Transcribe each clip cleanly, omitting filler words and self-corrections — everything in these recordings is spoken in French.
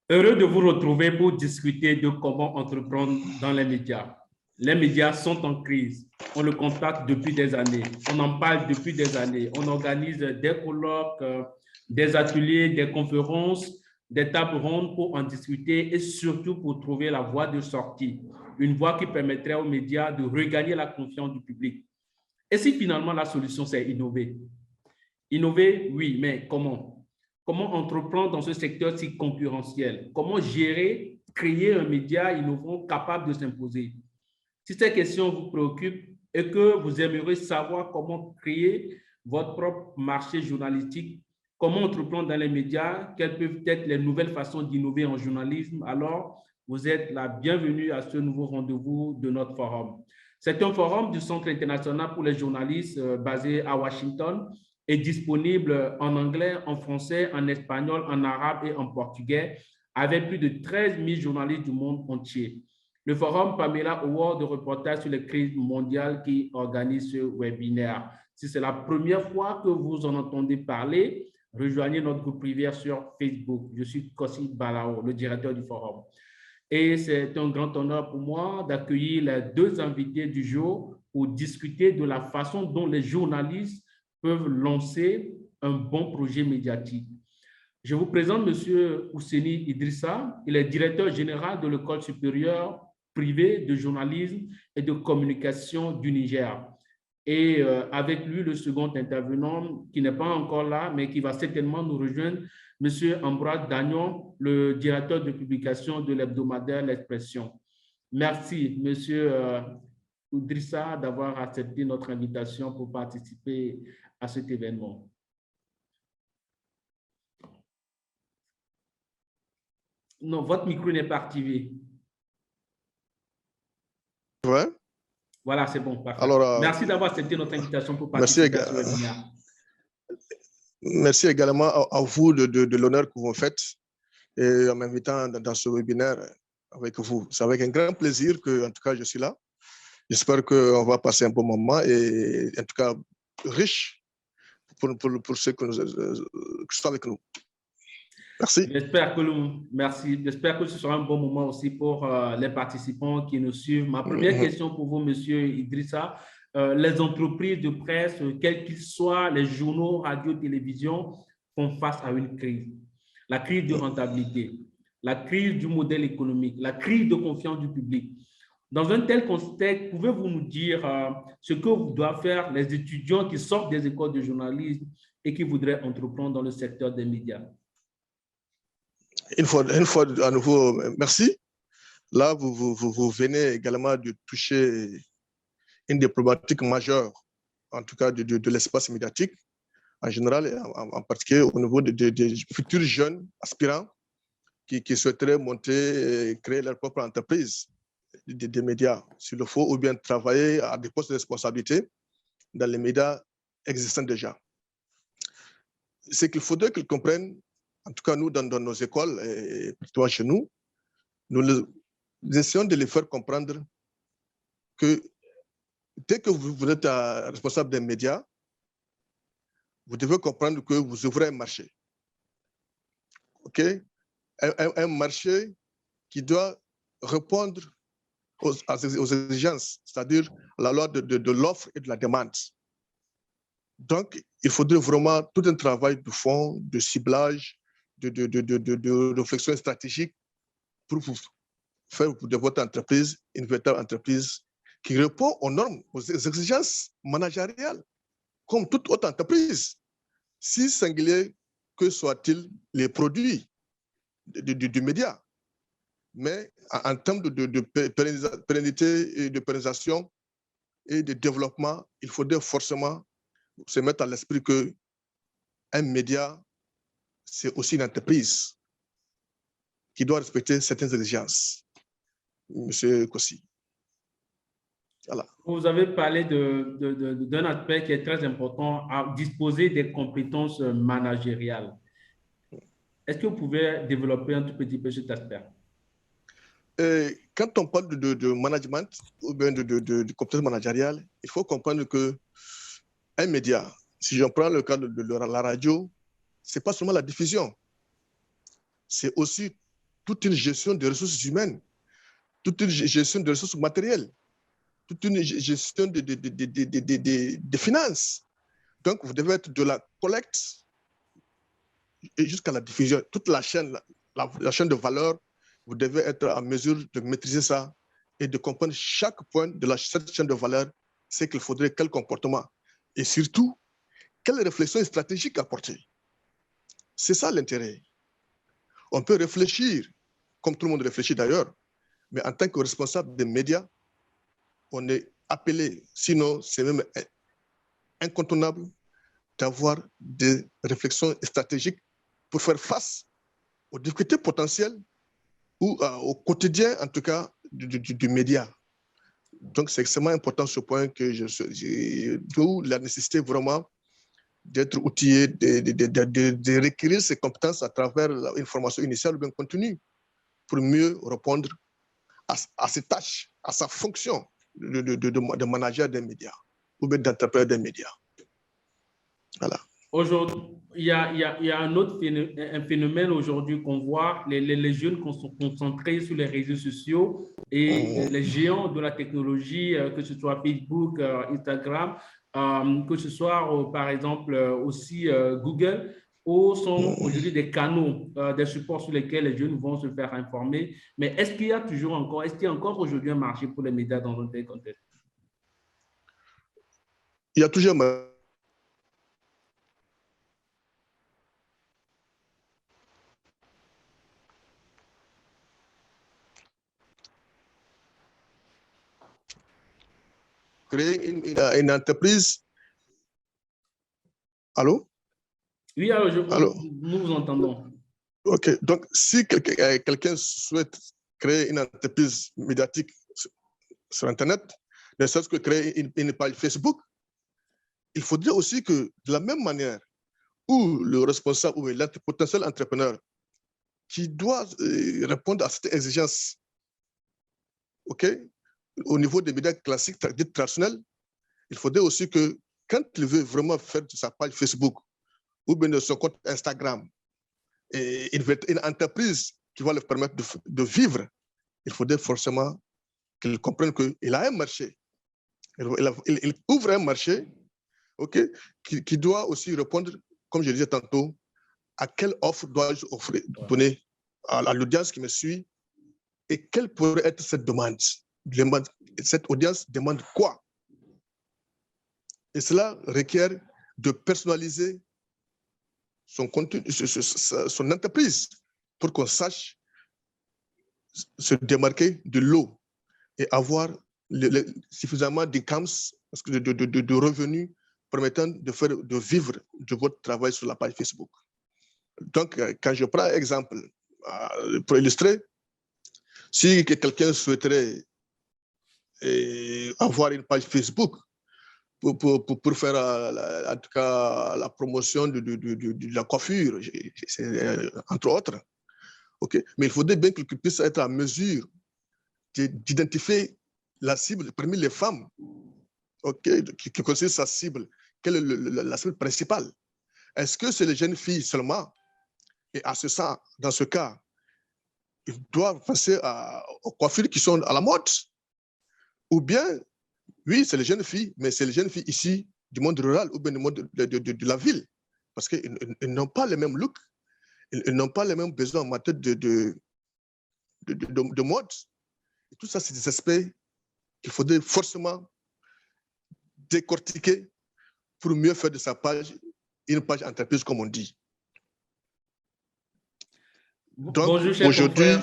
Heureux de vous retrouver pour discuter de comment entreprendre dans les médias. Les médias sont en crise. On le constate depuis des années. On en parle depuis des années. On organise des colloques, des ateliers, des conférences, des tables rondes pour en discuter et surtout pour trouver la voie de sortie. Une voie qui permettrait aux médias de regagner la confiance du public. Et si finalement la solution, c'est innover? Innover, oui, mais comment? Comment entreprendre dans ce secteur si concurrentiel? Comment gérer, créer un média innovant capable de s'imposer? Si ces questions vous préoccupent et que vous aimeriez savoir comment créer votre propre marché journalistique, comment entreprendre dans les médias, quelles peuvent être les nouvelles façons d'innover en journalisme, alors vous êtes la bienvenue à ce nouveau rendez-vous de notre forum. C'est un forum du Centre international pour les journalistes basé à Washington et disponible en anglais, en français, en espagnol, en arabe et en portugais, avec plus de 13 000 journalistes du monde entier. Le forum Pamela Award de reportage sur les crises mondiales qui organise ce webinaire. Si c'est la première fois que vous en entendez parler, rejoignez notre groupe privé sur Facebook. Je suis Kossi Balao, le directeur du forum. Et c'est un grand honneur pour moi d'accueillir les deux invités du jour pour discuter de la façon dont les journalistes peuvent lancer un bon projet médiatique. Je vous présente M. Ousseni Idrissa. Il est directeur général de l'École supérieure privée de journalisme et de communication du Niger. Et avec lui, le second intervenant, qui n'est pas encore là, mais qui va certainement nous rejoindre, M. Ambroise Dagnon, le directeur de publication de l'hebdomadaire L'Expression. Merci, M. Idrissa, d'avoir accepté notre invitation pour participer à cet événement. Non, votre micro n'est pas activé. Ouais. Voilà, c'est bon, parfait. Alors, merci d'avoir accepté notre invitation pour participer à ce webinaire. Merci également à vous de l'honneur que vous me faites et en m'invitant dans ce webinaire avec vous. C'est avec un grand plaisir que, en tout cas, je suis là. J'espère qu'on va passer un bon moment et, en tout cas, riche pour ceux qui sont avec nous. Merci. J'espère que ce sera un bon moment aussi pour les participants qui nous suivent. Ma première question pour vous, Monsieur Idrissa, les entreprises de presse, quels qu'ils soient, les journaux, radio, télévision, font face à une crise. La crise de rentabilité, la crise du modèle économique, la crise de confiance du public. Dans un tel contexte, pouvez-vous nous dire ce que doivent faire les étudiants qui sortent des écoles de journalisme et qui voudraient entreprendre dans le secteur des médias? Une fois à nouveau, merci. Là, vous venez également de toucher une des problématiques majeures, en tout cas de l'espace médiatique en général, en particulier au niveau des futurs jeunes aspirants qui souhaiteraient monter et créer leur propre entreprise des médias, s'il le faut, ou bien travailler à des postes de responsabilité dans les médias existants déjà. C'est qu'il faudrait qu'ils comprennent, en tout cas nous, dans nos écoles, et plutôt chez nous, nous essayons de les faire comprendre que dès que vous êtes responsable des médias, vous devez comprendre que vous ouvrez un marché. OK? Un marché qui doit répondre aux exigences, c'est-à-dire la loi de l'offre et de la demande. Donc, il faudrait vraiment tout un travail de fond, de ciblage, de réflexion stratégique pour faire de votre entreprise une véritable entreprise qui répond aux normes, aux exigences managériales, comme toute autre entreprise, si singulier que soient-ils les produits du média. Mais en termes de pérennité et de pérennisation et de développement, il faudrait forcément se mettre à l'esprit qu'un média, c'est aussi une entreprise qui doit respecter certaines exigences. Monsieur Kossi. Voilà. Vous avez parlé d'un aspect qui est très important, à disposer des compétences managériales. Est-ce que vous pouvez développer un tout petit peu cet aspect? Quand on parle de management ou bien de compétences managériales, il faut comprendre qu'un média, si je prends le cas de la radio, ce n'est pas seulement la diffusion, c'est aussi toute une gestion des ressources humaines, toute une gestion des ressources matérielles, toute une gestion des finances. Donc, vous devez être de la collecte et jusqu'à la diffusion, toute la chaîne, la chaîne de valeur, vous devez être en mesure de maîtriser ça et de comprendre chaque point de cette chaîne de valeur, c'est qu'il faudrait quel comportement. Et surtout, quelle réflexion stratégique apporter. C'est ça l'intérêt. On peut réfléchir, comme tout le monde réfléchit d'ailleurs, mais en tant que responsable des médias, on est appelé, sinon c'est même incontournable, d'avoir des réflexions stratégiques pour faire face aux difficultés potentielles ou au quotidien, en tout cas, du média. Donc, c'est extrêmement important ce point d'où la nécessité vraiment d'être outillé, de requérir ses compétences à travers une formation initiale ou bien continue pour mieux répondre à ses tâches, à sa fonction de manager des médias ou bien d'entrepreneur des médias. Voilà. Aujourd'hui, il y a un autre phénomène aujourd'hui qu'on voit, les jeunes sont concentrés sur les réseaux sociaux et les géants de la technologie, que ce soit Facebook, Instagram, que ce soit par exemple aussi Google, sont aujourd'hui des canaux, des supports sur lesquels les jeunes vont se faire informer. Mais est-ce qu'il y a encore aujourd'hui un marché pour les médias dans un tel contexte? Il y a toujours créer une entreprise. Allô? Oui, alors nous vous entendons. OK. Donc, si quelqu'un souhaite créer une entreprise médiatique sur Internet, ne serait-ce que créer une page Facebook, il faudrait aussi que, de la même manière où le responsable ou le potentiel entrepreneur qui doit répondre à cette exigence, OK, au niveau des médias classiques, traditionnels, il faudrait aussi que, quand il veut vraiment faire de sa page Facebook ou bien de son compte Instagram, et une entreprise qui va lui permettre de vivre, il faudrait forcément qu'il comprenne qu'il a un marché. Il ouvre un marché, OK, qui doit aussi répondre, comme je disais tantôt, à quelle offre dois-je donner à l'audience qui me suit et quelle pourrait être cette demande. Cette audience demande quoi? Et cela requiert de personnaliser son contenu, son entreprise, pour qu'on sache se démarquer de l'eau et avoir suffisamment d'incomes, de revenus permettant de vivre de votre travail sur la page Facebook. Donc, quand je prends exemple, pour illustrer, si quelqu'un souhaiterait avoir une page Facebook pour faire en tout cas la promotion de la coiffure, entre autres, okay. Mais il faudrait bien qu'il puisse être en mesure d'identifier la cible parmi les femmes, okay, qui considèrent sa cible. Quelle est la cible principale? Est-ce que c'est les jeunes filles seulement? Et dans ce cas, ils doivent passer aux coiffures qui sont à la mode. Ou bien, oui, c'est les jeunes filles, mais c'est les jeunes filles ici du monde rural ou bien du monde de la ville. Parce qu'ils n'ont pas le même look, ils n'ont pas les mêmes besoins en matière de mode. Et tout ça, c'est des aspects qu'il faudrait forcément décortiquer pour mieux faire de sa page une page entreprise, comme on dit. Donc, bonjour, aujourd'hui,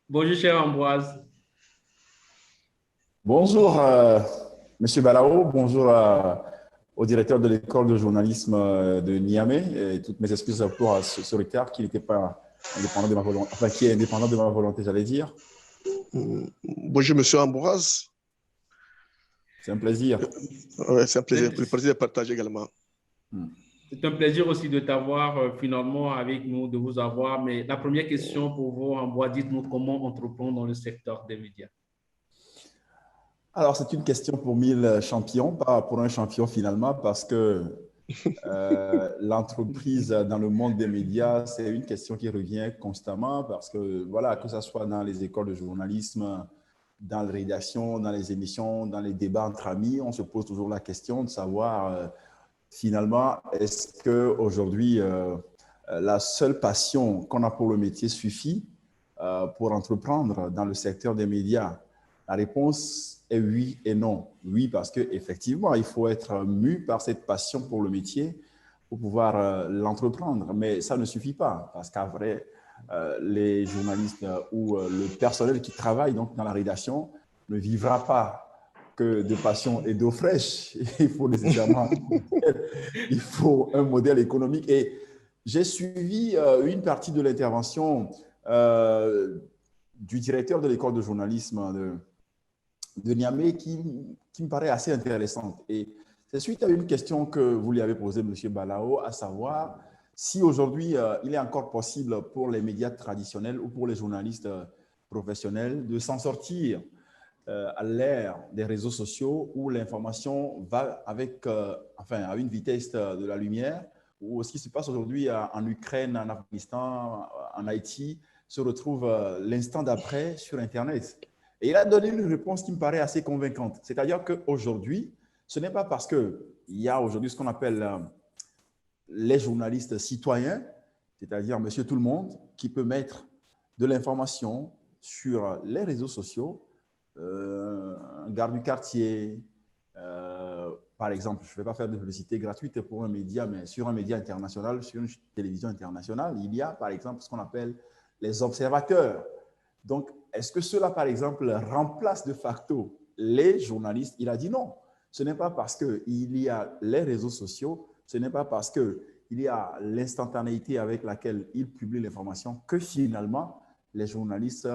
bonjour, cher Ambroise. Bonjour, Monsieur Balao. Bonjour au directeur de l'école de journalisme de Niamey. Et toutes mes excuses pour ce retard qui n'était pas indépendant de ma volonté, enfin qui est indépendant de ma volonté, j'allais dire. Bonjour, Monsieur Ambroise. C'est un plaisir. Ouais, c'est un plaisir. Le plaisir de partager également. C'est un plaisir aussi de t'avoir finalement avec nous, de vous avoir. Mais la première question pour vous, Ambroise, dites-nous comment entreprendre dans le secteur des médias. Alors, c'est une question pour 1000 champions, pas pour un champion finalement, parce que L'entreprise dans le monde des médias, c'est une question qui revient constamment parce que, voilà, que ce soit dans les écoles de journalisme, dans la rédaction, dans les émissions, dans les débats entre amis, on se pose toujours la question de savoir, finalement, est-ce qu'aujourd'hui, la seule passion qu'on a pour le métier suffit pour entreprendre dans le secteur des médias? La réponse est oui et non. Oui, parce qu'effectivement, il faut être mu par cette passion pour le métier pour pouvoir l'entreprendre. Mais ça ne suffit pas, parce qu'en vrai, les journalistes ou le personnel qui travaille donc dans la rédaction ne vivra pas que de passion et d'eau fraîche. Il faut nécessairement il faut un modèle économique. Et j'ai suivi une partie de l'intervention du directeur de l'école de journalisme de Niamey qui me paraît assez intéressante. Et c'est suite à une question que vous lui avez posée, M. Balao, à savoir si aujourd'hui il est encore possible pour les médias traditionnels ou pour les journalistes professionnels de s'en sortir à l'ère des réseaux sociaux où l'information va avec, à une vitesse de la lumière, où ce qui se passe aujourd'hui en Ukraine, en Afghanistan, en Haïti, se retrouve l'instant d'après sur Internet. Et il a donné une réponse qui me paraît assez convaincante. C'est-à-dire qu'aujourd'hui, ce n'est pas parce qu'il y a aujourd'hui ce qu'on appelle les journalistes citoyens, c'est-à-dire monsieur tout le monde, qui peut mettre de l'information sur les réseaux sociaux, un garde du quartier, par exemple, je ne vais pas faire de publicité gratuite pour un média, mais sur un média international, sur une télévision internationale, il y a par exemple ce qu'on appelle les observateurs. Donc, est-ce que cela, par exemple, remplace de facto les journalistes? Il a dit non. Ce n'est pas parce qu'il y a les réseaux sociaux, ce n'est pas parce qu'il y a l'instantanéité avec laquelle ils publient l'information que finalement, les journalistes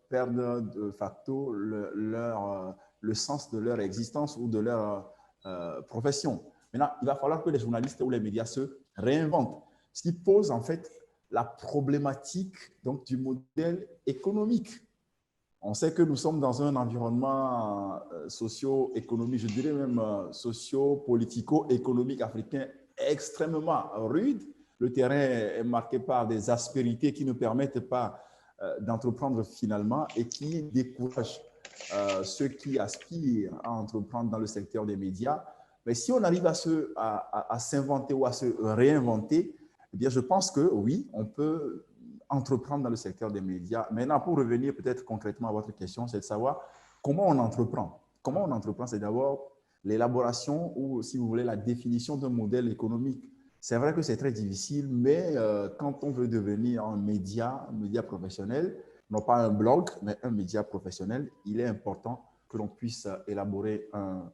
perdent de facto le sens de leur existence ou de leur profession. Maintenant, il va falloir que les journalistes ou les médias se réinventent. Ce qui pose en fait la problématique donc, du modèle économique. On sait que nous sommes dans un environnement socio-économique, je dirais même socio-politico-économique africain extrêmement rude. Le terrain est marqué par des aspérités qui ne permettent pas d'entreprendre finalement et qui découragent ceux qui aspirent à entreprendre dans le secteur des médias. Mais si on arrive à s'inventer ou à se réinventer, eh bien, je pense que oui, on peut entreprendre dans le secteur des médias. Maintenant, pour revenir peut-être concrètement à votre question, c'est de savoir comment on entreprend. Comment on entreprend, c'est d'abord l'élaboration ou, si vous voulez, la définition d'un modèle économique. C'est vrai que c'est très difficile, mais quand on veut devenir un média professionnel, non pas un blog, mais un média professionnel, il est important que l'on puisse élaborer un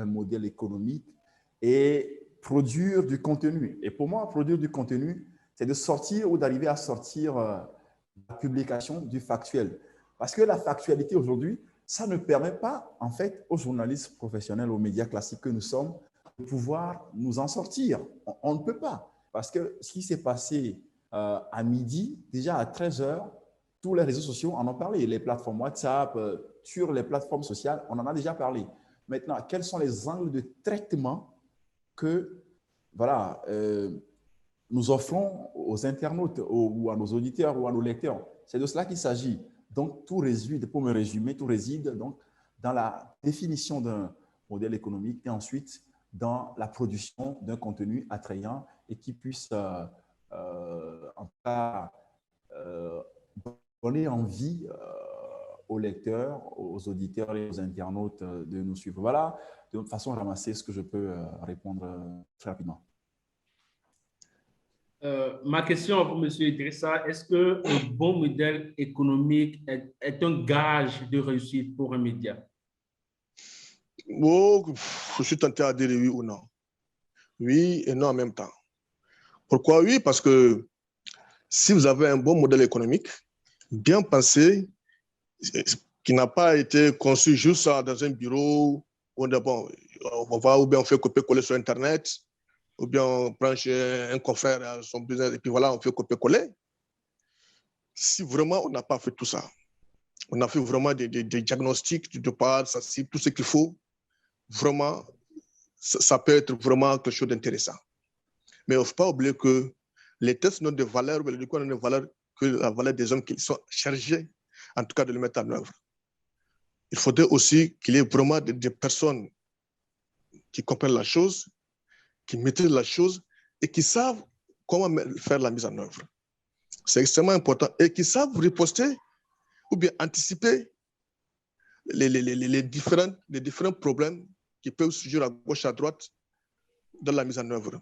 modèle économique et produire du contenu. Et pour moi, produire du contenu, c'est de sortir ou d'arriver à sortir la publication du factuel. Parce que la factualité aujourd'hui, ça ne permet pas, en fait, aux journalistes professionnels, aux médias classiques que nous sommes, de pouvoir nous en sortir. On ne peut pas. Parce que ce qui s'est passé à midi, déjà à 13h, tous les réseaux sociaux en ont parlé. Les plateformes WhatsApp, sur les plateformes sociales, on en a déjà parlé. Maintenant, quels sont les angles de traitement que voilà, nous offrons aux internautes ou à nos auditeurs ou à nos lecteurs? C'est de cela qu'il s'agit. Donc, tout réside, pour me résumer, tout réside donc, dans la définition d'un modèle économique et ensuite dans la production d'un contenu attrayant et qui puisse en tout cas donner envie aux lecteurs, aux auditeurs et aux internautes de nous suivre. Voilà, de façon ramassée, ce que je peux répondre très rapidement. Ma question pour M. Idrissa, est-ce qu'un bon modèle économique est un gage de réussite pour un média? Oh, je suis tenté à dire oui ou non. Oui et non en même temps. Pourquoi oui? Parce que si vous avez un bon modèle économique, bien pensé, qui n'a pas été conçu juste dans un bureau, où on va ou bien on fait copier-coller sur Internet, ou bien on prend chez un confrère à son business et puis voilà, on fait copier-coller. Si vraiment on n'a pas fait tout ça, on a fait vraiment des diagnostics de part, ça cible, tout ce qu'il faut, vraiment, ça peut être vraiment quelque chose d'intéressant. Mais il ne faut pas oublier que les tests n'ont de valeur, mais n'ont de valeur que la valeur des hommes qui sont chargés, en tout cas, de le mettre en œuvre. Il faudrait aussi qu'il y ait vraiment des personnes qui comprennent la chose, qui maîtrisent la chose et qui savent comment faire la mise en œuvre. C'est extrêmement important. Et qui savent riposter ou bien anticiper les différents problèmes qui peuvent surgir à gauche, à droite dans la mise en œuvre.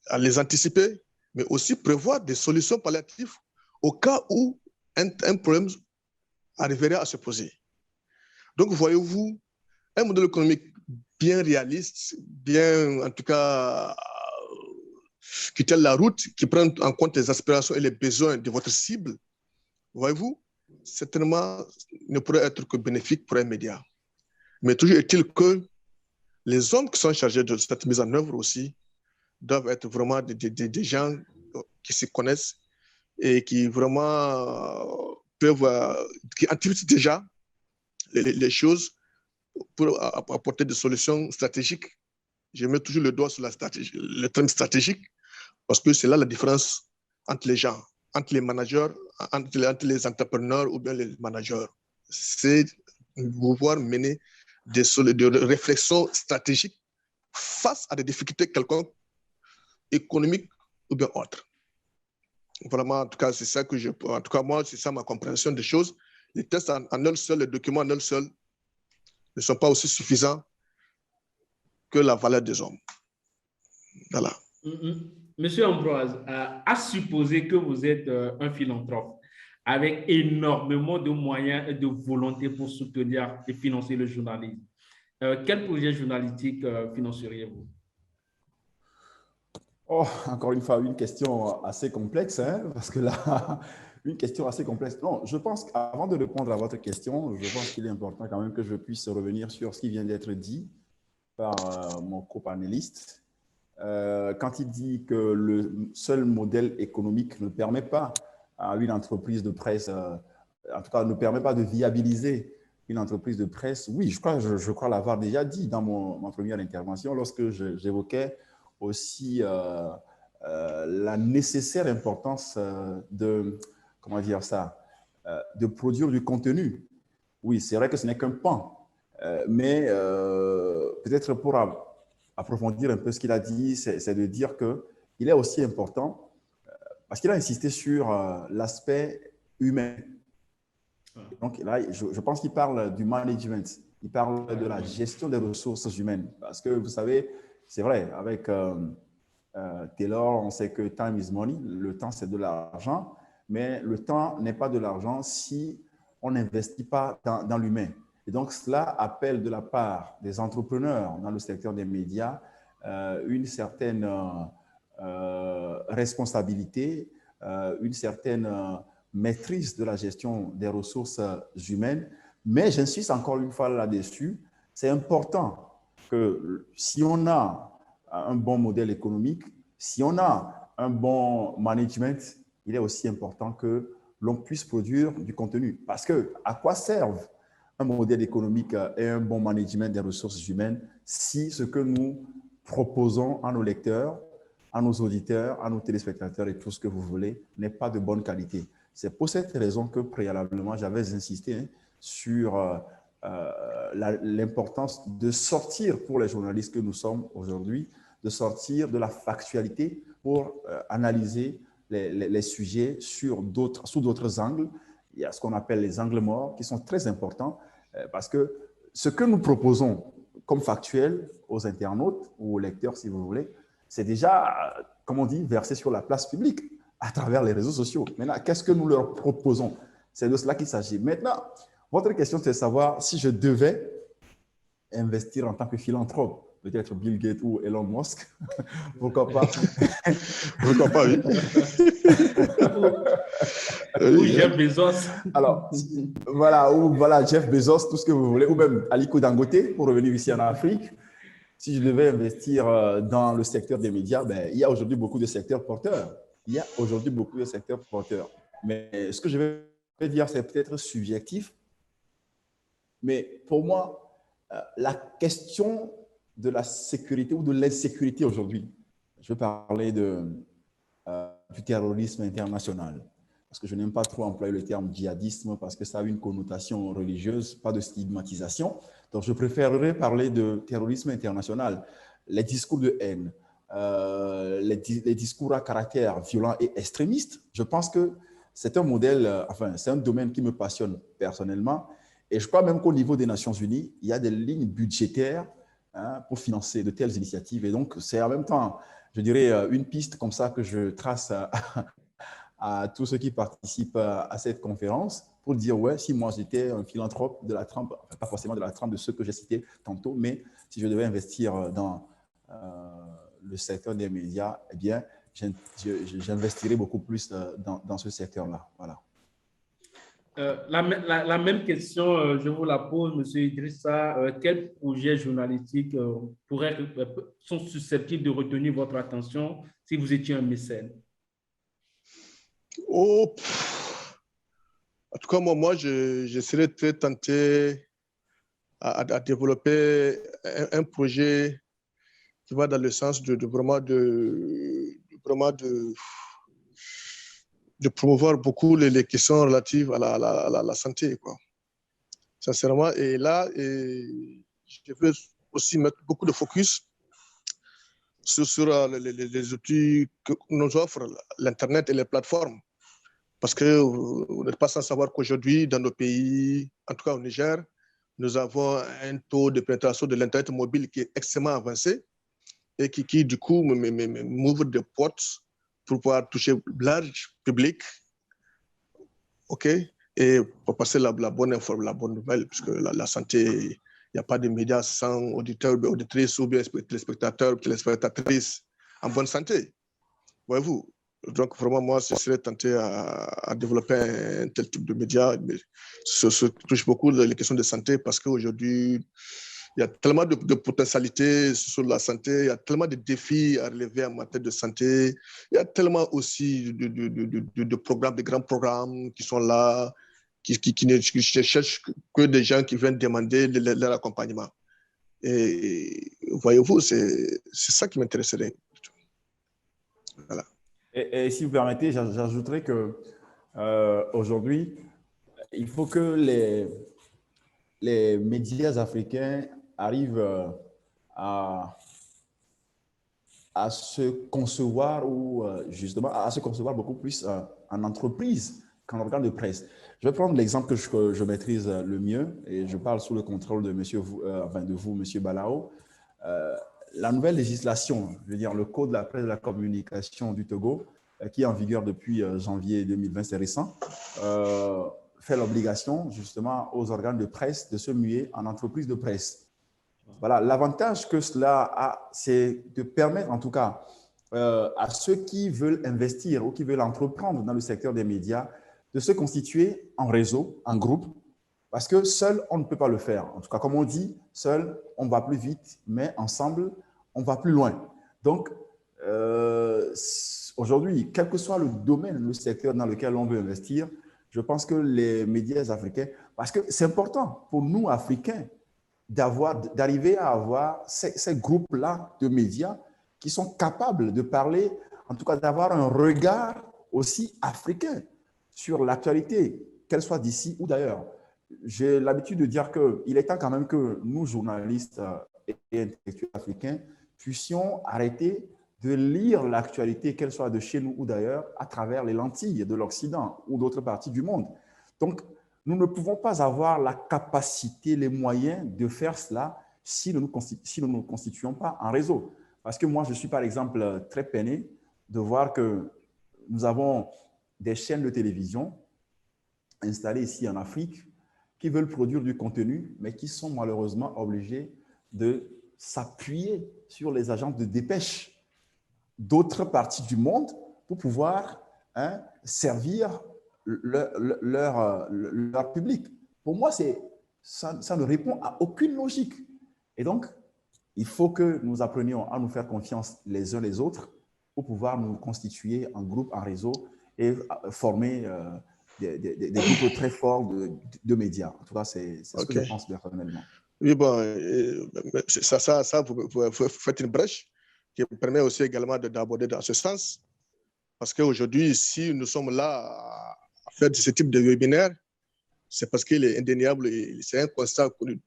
À les anticiper, mais aussi prévoir des solutions palliatives au cas où un problème arriverait à se poser. Donc, voyez-vous, un modèle économique bien réaliste, bien, en tout cas, qui tient la route, qui prend en compte les aspirations et les besoins de votre cible, voyez-vous, certainement ne pourrait être que bénéfique pour un média. Mais toujours est-il que les hommes qui sont chargés de cette mise en œuvre aussi doivent être vraiment des gens qui se connaissent et qui vraiment peuvent, qui anticipent déjà les choses pour apporter des solutions stratégiques. Je mets toujours le doigt sur la stratégie, le terme stratégique, parce que c'est là la différence entre les gens, entre les managers, entre les entrepreneurs ou bien les managers. C'est pouvoir mener des réflexions stratégiques face à des difficultés quelconques, économiques ou bien autres. Vraiment, en tout cas, c'est ça que en tout cas, moi, c'est ça ma compréhension des choses. Les tests en eux seuls, les documents en eux seuls ne sont pas aussi suffisants que la valeur des hommes. Voilà. Monsieur Ambroise, à supposer que vous êtes un philanthrope avec énormément de moyens et de volonté pour soutenir et financer le journalisme, quel projet journalistique financeriez-vous? Oh, encore une fois, une question assez complexe, hein, parce que là, une question assez complexe. Non, je pense qu'avant de répondre à votre question, je pense qu'il est important quand même que je puisse revenir sur ce qui vient d'être dit par mon copanéliste. Quand il dit que le seul modèle économique ne permet pas à une entreprise de presse, en tout cas ne permet pas de viabiliser une entreprise de presse, oui, je crois l'avoir déjà dit dans ma première intervention lorsque j'évoquais aussi la nécessaire importance comment dire ça, de produire du contenu. Oui, c'est vrai que ce n'est qu'un pan, mais peut-être pour approfondir un peu ce qu'il a dit, c'est de dire qu'il est aussi important, parce qu'il a insisté sur l'aspect humain. Donc là, je pense qu'il parle du management, il parle de la gestion des ressources humaines. Parce que vous savez, c'est vrai, avec Taylor, on sait que time is money, le temps c'est de l'argent, mais le temps n'est pas de l'argent si on n'investit pas dans l'humain. Et donc, cela appelle de la part des entrepreneurs dans le secteur des médias une certaine responsabilité, une certaine maîtrise de la gestion des ressources humaines. Mais j'insiste encore une fois là-dessus, c'est important que si on a un bon modèle économique, si on a un bon management, il est aussi important que l'on puisse produire du contenu. Parce que à quoi servent un modèle économique et un bon management des ressources humaines si ce que nous proposons à nos lecteurs, à nos auditeurs, à nos téléspectateurs et tout ce que vous voulez n'est pas de bonne qualité. C'est pour cette raison que préalablement, j'avais insisté sur l'importance de sortir pour les journalistes que nous sommes aujourd'hui, de sortir de la factualité pour analyser les sujets sous d'autres angles. Il y a ce qu'on appelle les angles morts qui sont très importants parce que ce que nous proposons comme factuel aux internautes ou aux lecteurs, si vous voulez, c'est déjà, comme on dit, versé sur la place publique à travers les réseaux sociaux. Maintenant, qu'est-ce que nous leur proposons? C'est de cela qu'il s'agit. Maintenant, votre question, c'est de savoir si je devais investir en tant que philanthrope, peut-être Bill Gates ou Elon Musk, pourquoi pas? Pourquoi pas, oui. Ou Jeff Bezos. Alors, voilà, Jeff Bezos, tout ce que vous voulez, ou même Aliko Dangote, pour revenir ici en Afrique. Si je devais investir dans le secteur des médias, il y a aujourd'hui beaucoup de secteurs porteurs. Mais ce que je vais dire, c'est peut-être subjectif. Mais pour moi, la question de la sécurité ou de l'insécurité aujourd'hui. Je veux parler du terrorisme international. Parce que je n'aime pas trop employer le terme djihadisme parce que ça a une connotation religieuse, pas de stigmatisation. Donc, je préférerais parler de terrorisme international. Les discours de haine, les discours à caractère violent et extrémiste, je pense que c'est un modèle, c'est un domaine qui me passionne personnellement. Et je crois même qu'au niveau des Nations Unies, il y a des lignes budgétaires pour financer de telles initiatives. Et donc, c'est en même temps, je dirais, une piste comme ça que je trace à tous ceux qui participent à cette conférence pour dire, ouais, si moi j'étais un philanthrope de la trempe, enfin, pas forcément de la trempe de ceux que j'ai cités tantôt, mais si je devais investir dans le secteur des médias, eh bien, j'investirais beaucoup plus dans ce secteur-là. Voilà. La même question, je vous la pose, M. Idrissa. Quels projets journalistiques sont susceptibles de retenir votre attention si vous étiez un mécène? Oh, en tout cas, moi je serais très tenté à développer un projet qui va dans le sens de promouvoir beaucoup les questions relatives à la santé, quoi. Sincèrement. Et là, je veux aussi mettre beaucoup de focus sur les outils que nous offre l'Internet et les plateformes. Parce que vous n'êtes pas sans savoir qu'aujourd'hui, dans nos pays, en tout cas au Niger, nous avons un taux de pénétration de l'Internet mobile qui est extrêmement avancé et qui du coup, m'ouvre des portes pour pouvoir toucher large public, OK, et pour passer la bonne info, la bonne nouvelle, puisque la santé, il n'y a pas de médias sans auditeurs, auditrices ou bien téléspectateurs, téléspectatrices en bonne santé. Voyez-vous? Donc, vraiment, moi, je serais tenté à développer un tel type de médias. Ça touche beaucoup les questions de santé parce qu'aujourd'hui, il y a tellement de potentialités sur la santé, il y a tellement de défis à relever en matière de santé, il y a tellement aussi de programmes, de grands programmes qui sont là, qui ne cherchent que des gens qui viennent demander leur accompagnement. Et voyez-vous, c'est ça qui m'intéresserait. Voilà. Et si vous permettez, j'ajouterais que aujourd'hui, il faut que les médias africains arrivent à se concevoir ou justement à se concevoir beaucoup plus en entreprise qu'en organe de presse. Je vais prendre l'exemple que je maîtrise le mieux et je parle sous le contrôle de vous, monsieur Balao. La nouvelle législation, je veux dire le Code de la presse et de la communication du Togo, qui est en vigueur depuis janvier 2020, c'est récent, fait l'obligation justement aux organes de presse de se muer en entreprise de presse. Voilà, l'avantage que cela a, c'est de permettre en tout cas à ceux qui veulent investir ou qui veulent entreprendre dans le secteur des médias de se constituer en réseau, en groupe, parce que seul, on ne peut pas le faire. En tout cas, comme on dit, seul, on va plus vite, mais ensemble, on va plus loin. Donc, aujourd'hui, quel que soit le domaine, le secteur dans lequel on veut investir, je pense que les médias africains, parce que c'est important pour nous, Africains, d'arriver à avoir ces groupes-là de médias qui sont capables de parler, en tout cas d'avoir un regard aussi africain sur l'actualité, qu'elle soit d'ici ou d'ailleurs. J'ai l'habitude de dire qu'il est temps quand même que nous, journalistes et intellectuels africains, puissions arrêter de lire l'actualité, qu'elle soit de chez nous ou d'ailleurs, à travers les lentilles de l'Occident ou d'autres parties du monde. Donc, nous ne pouvons pas avoir la capacité, les moyens de faire cela si nous ne nous constituons pas en réseau. Parce que moi, je suis par exemple très peiné de voir que nous avons des chaînes de télévision installées ici en Afrique qui veulent produire du contenu, mais qui sont malheureusement obligés de s'appuyer sur les agences de dépêche d'autres parties du monde pour pouvoir servir leur public. Pour moi, ça ne répond à aucune logique. Et donc, il faut que nous apprenions à nous faire confiance les uns les autres pour pouvoir nous constituer en groupe, en réseau et former des groupes très forts de médias. En tout cas, c'est ce que je pense personnellement. Oui, bon, vous faites une brèche qui permet aussi également d'aborder dans ce sens. Parce qu'aujourd'hui, si nous sommes là à faire ce type de webinaire, c'est parce qu'il est indéniable et c'est un constat que tout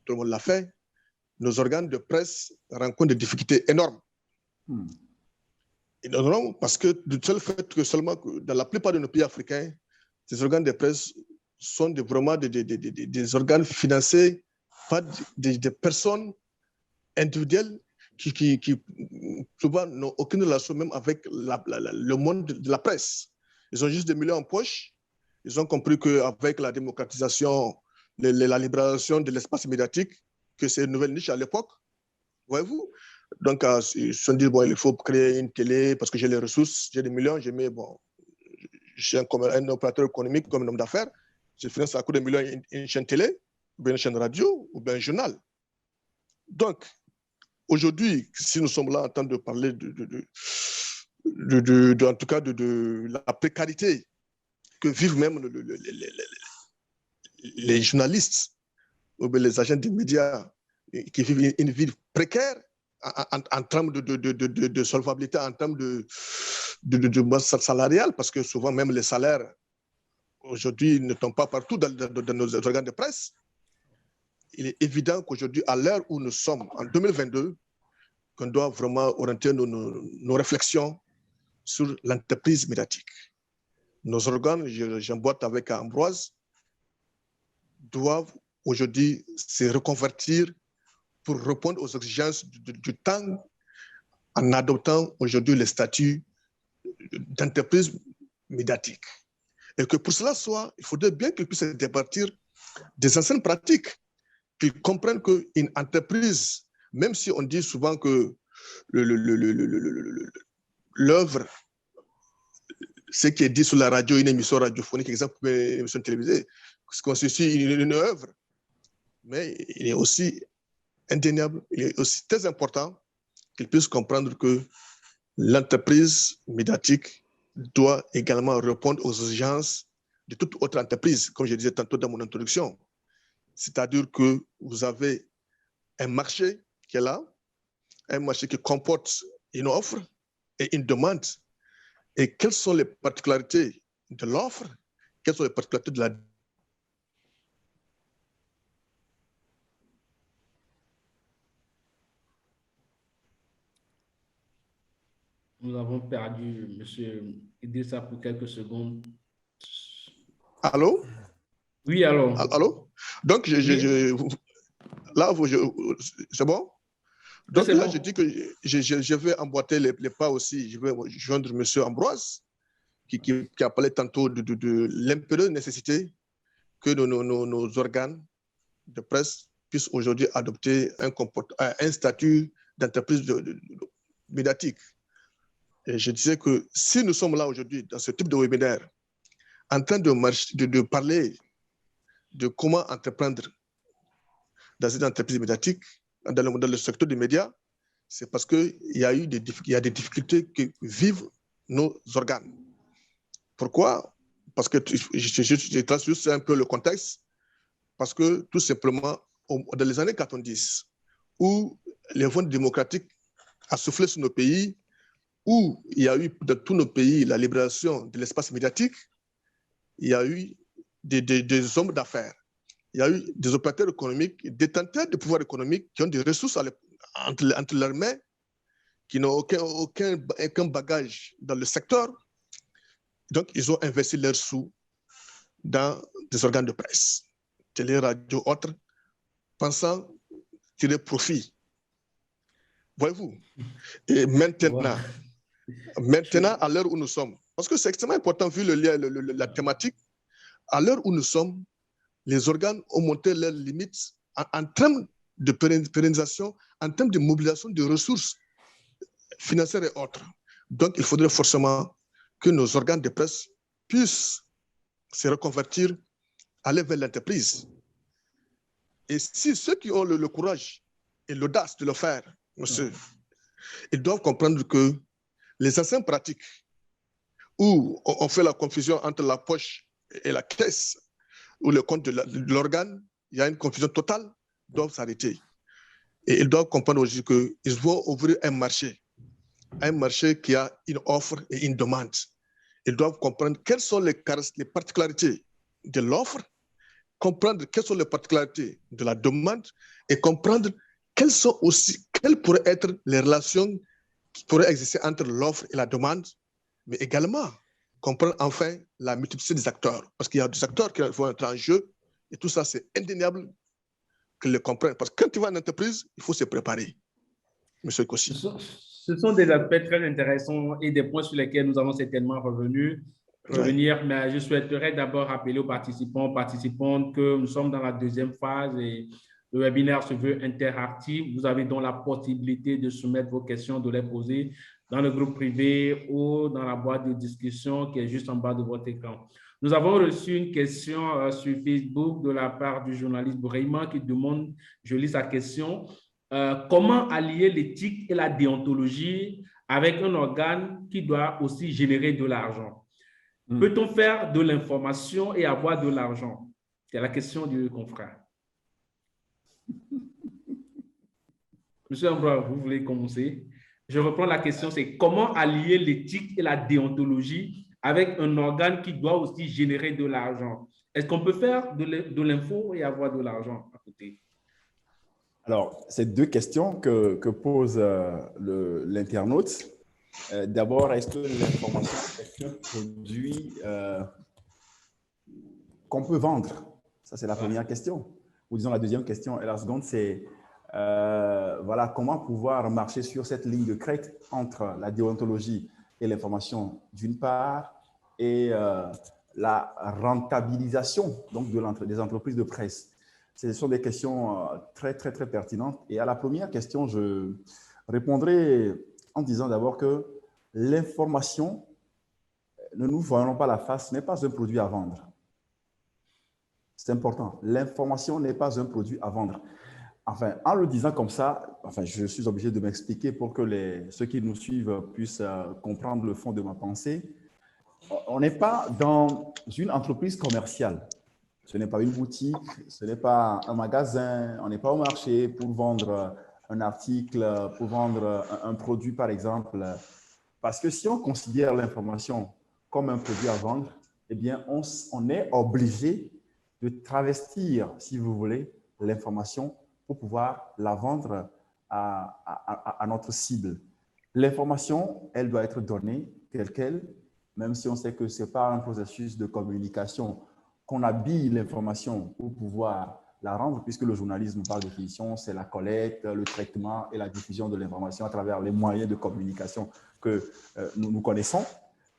le monde l'a fait. Nos organes de presse rencontrent des difficultés énormes. Énormes parce que du seul fait que seulement dans la plupart de nos pays africains, ces organes de presse sont vraiment des organes financés par des personnes individuelles qui souvent n'ont aucune relation même avec le monde de la presse. Ils ont juste des millions en poche. Ils ont compris qu'avec la démocratisation, la libération de l'espace médiatique, que c'est une nouvelle niche à l'époque, voyez-vous. Donc, ils se sont dit, bon, il faut créer une télé parce que j'ai les ressources, j'ai des millions, je suis un opérateur économique comme un homme d'affaires, je finance à coup de millions une chaîne télé, ou bien une chaîne radio, ou bien un journal. Donc, aujourd'hui, si nous sommes là en train de parler en tout cas de la précarité que vivent même les journalistes ou bien les agents des médias qui vivent une vie précaire en termes de solvabilité, en termes de masse salariale, parce que souvent même les salaires aujourd'hui ne tombent pas partout dans nos organes de presse. Il est évident qu'aujourd'hui, à l'heure où nous sommes, en 2022, qu'on doit vraiment orienter nos réflexions sur l'entreprise médiatique. Nos organes, j'emboîte avec Ambroise, doivent aujourd'hui se reconvertir pour répondre aux exigences du temps en adoptant aujourd'hui le statut d'entreprise médiatique. Et que pour cela soit, il faudrait bien qu'ils puissent départir des anciennes pratiques, qu'ils comprennent qu'une entreprise, même si on dit souvent que l'œuvre, ce qui est dit sur la radio, une émission radiophonique, exemple, une émission télévisée, constitue une œuvre, mais il est aussi indéniable, il est aussi très important qu'ils puissent comprendre que l'entreprise médiatique doit également répondre aux exigences de toute autre entreprise, comme je disais tantôt dans mon introduction. C'est-à-dire que vous avez un marché qui est là, un marché qui comporte une offre et une demande. Et quelles sont les particularités de l'offre? Quelles sont les particularités de la Nous avons perdu M. Idrissa pour quelques secondes. Allô? Oui, alors. Allô? Donc, là, c'est bon? Donc là, bon. Je dis que je vais emboîter les pas aussi. Je vais joindre M. Ambroise, qui a parlé tantôt de l'impérieuse nécessité que nos organes de presse puissent aujourd'hui adopter un statut d'entreprise médiatique. Et je disais que si nous sommes là aujourd'hui, dans ce type de webinaire, en train de parler de comment entreprendre dans une entreprise médiatique, dans le secteur des médias, c'est parce qu'il y a des difficultés que vivent nos organes. Pourquoi? Parce que je trace juste un peu le contexte, parce que tout simplement, dans les années 90, où les vents démocratiques a soufflé sur nos pays, où il y a eu dans tous nos pays la libération de l'espace médiatique, il y a eu des hommes d'affaires, il y a eu des opérateurs économiques, détenteurs de pouvoir économique qui ont des ressources entre leurs mains, qui n'ont aucun bagage dans le secteur. Donc, ils ont investi leurs sous dans des organes de presse, télé, radio, autres, pensant tirer profit. Voyez-vous? Et maintenant, à l'heure où nous sommes, parce que c'est extrêmement important vu la thématique, à l'heure où nous sommes, les organes ont monté leurs limites en termes de pérennisation, en termes de mobilisation de ressources financières et autres. Donc, il faudrait forcément que nos organes de presse puissent se reconvertir, aller vers l'entreprise. Et si ceux qui ont le courage et l'audace de le faire, monsieur, ils doivent comprendre que les anciennes pratiques où on fait la confusion entre la poche et la caisse ou le compte de l'organe, il y a une confusion totale. doivent s'arrêter. Et ils doivent comprendre aussi qu'ils vont ouvrir un marché qui a une offre et une demande. Ils doivent comprendre quelles sont les particularités de l'offre, comprendre quelles sont les particularités de la demande et comprendre quelles pourraient être les relations qui pourraient exister entre l'offre et la demande, mais également comprendre enfin la multiplicité des acteurs. Parce qu'il y a des acteurs qui vont entrer en jeu et tout ça, c'est indéniable qu'ils le comprennent. Parce que quand tu vas en entreprise, il faut se préparer. Monsieur Kossi. Ce sont des aspects très intéressants et des points sur lesquels nous allons certainement revenir, mais je souhaiterais d'abord rappeler aux participantes que nous sommes dans la deuxième phase et le webinaire se veut interactif. Vous avez donc la possibilité de soumettre vos questions, de les poser dans le groupe privé ou dans la boîte de discussion qui est juste en bas de votre écran. Nous avons reçu une question sur Facebook de la part du journaliste Boureyman qui demande, je lis sa question, comment allier l'éthique et la déontologie avec un organe qui doit aussi générer de l'argent? Peut-on faire de l'information et avoir de l'argent? C'est la question du confrère. Monsieur Ambroise, vous voulez commencer? Je reprends la question, c'est comment allier l'éthique et la déontologie avec un organe qui doit aussi générer de l'argent? Est-ce qu'on peut faire de l'info et avoir de l'argent à côté? Alors, c'est deux questions que pose l'internaute. D'abord, est-ce que l'information est un produit qu'on peut vendre? Ça, c'est la première question. Ou disons la deuxième question. Et la seconde, c'est voilà, comment pouvoir marcher sur cette ligne de crête entre la déontologie et l'information d'une part et la rentabilisation donc, des entreprises de presse. Ce sont des questions très, très, très pertinentes. Et à la première question, je répondrai en disant d'abord que l'information, ne nous voyons pas la face, n'est pas un produit à vendre. C'est important. L'information n'est pas un produit à vendre. Enfin, en le disant comme ça, enfin, je suis obligé de m'expliquer pour que ceux qui nous suivent puissent comprendre le fond de ma pensée. On n'est pas dans une entreprise commerciale. Ce n'est pas une boutique, ce n'est pas un magasin, on n'est pas au marché pour vendre un article, pour vendre un produit, par exemple. Parce que si on considère l'information comme un produit à vendre, eh bien, on est obligé de travestir, si vous voulez, l'information pour pouvoir la vendre à notre cible. L'information, elle doit être donnée telle qu'elle, même si on sait que ce n'est pas un processus de communication qu'on habille l'information pour pouvoir la rendre, puisque le journalisme, par définition, c'est la collecte, le traitement et la diffusion de l'information à travers les moyens de communication que nous connaissons.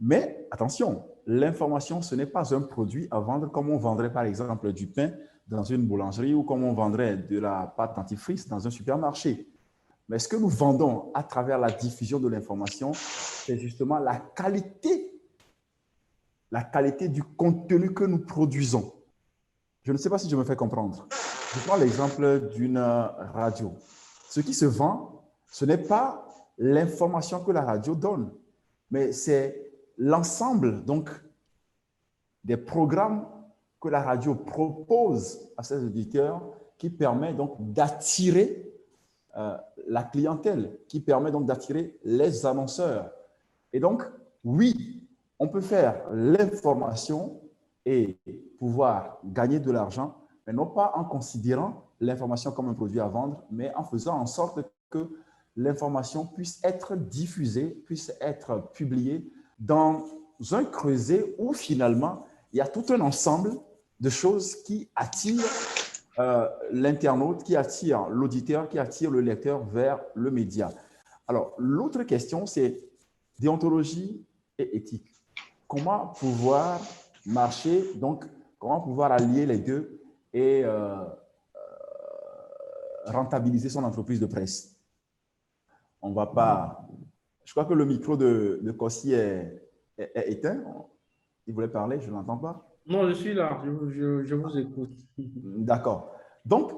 Mais attention, l'information, ce n'est pas un produit à vendre comme on vendrait, par exemple, du pain dans une boulangerie ou comme on vendrait de la pâte dentifrice dans un supermarché. Mais ce que nous vendons à travers la diffusion de l'information, c'est justement la qualité du contenu que nous produisons. Je ne sais pas si je me fais comprendre. Je prends l'exemple d'une radio. Ce qui se vend, ce n'est pas l'information que la radio donne, mais c'est l'ensemble donc des programmes que la radio propose à ses auditeurs qui permet donc d'attirer la clientèle, qui permet donc d'attirer les annonceurs. Et donc, oui, on peut faire l'information et pouvoir gagner de l'argent, mais non pas en considérant l'information comme un produit à vendre, mais en faisant en sorte que l'information puisse être diffusée, puisse être publiée dans un creuset où finalement, il y a tout un ensemble de choses qui attirent l'internaute, qui attirent l'auditeur, qui attirent le lecteur vers le média. Alors, l'autre question, c'est déontologie et éthique. Comment pouvoir marcher, donc comment pouvoir allier les deux et rentabiliser son entreprise de presse? On ne va pas… Je crois que le micro de Kossi est éteint. Il voulait parler, je ne l'entends pas. Non, je suis là, je vous écoute. D'accord. Donc,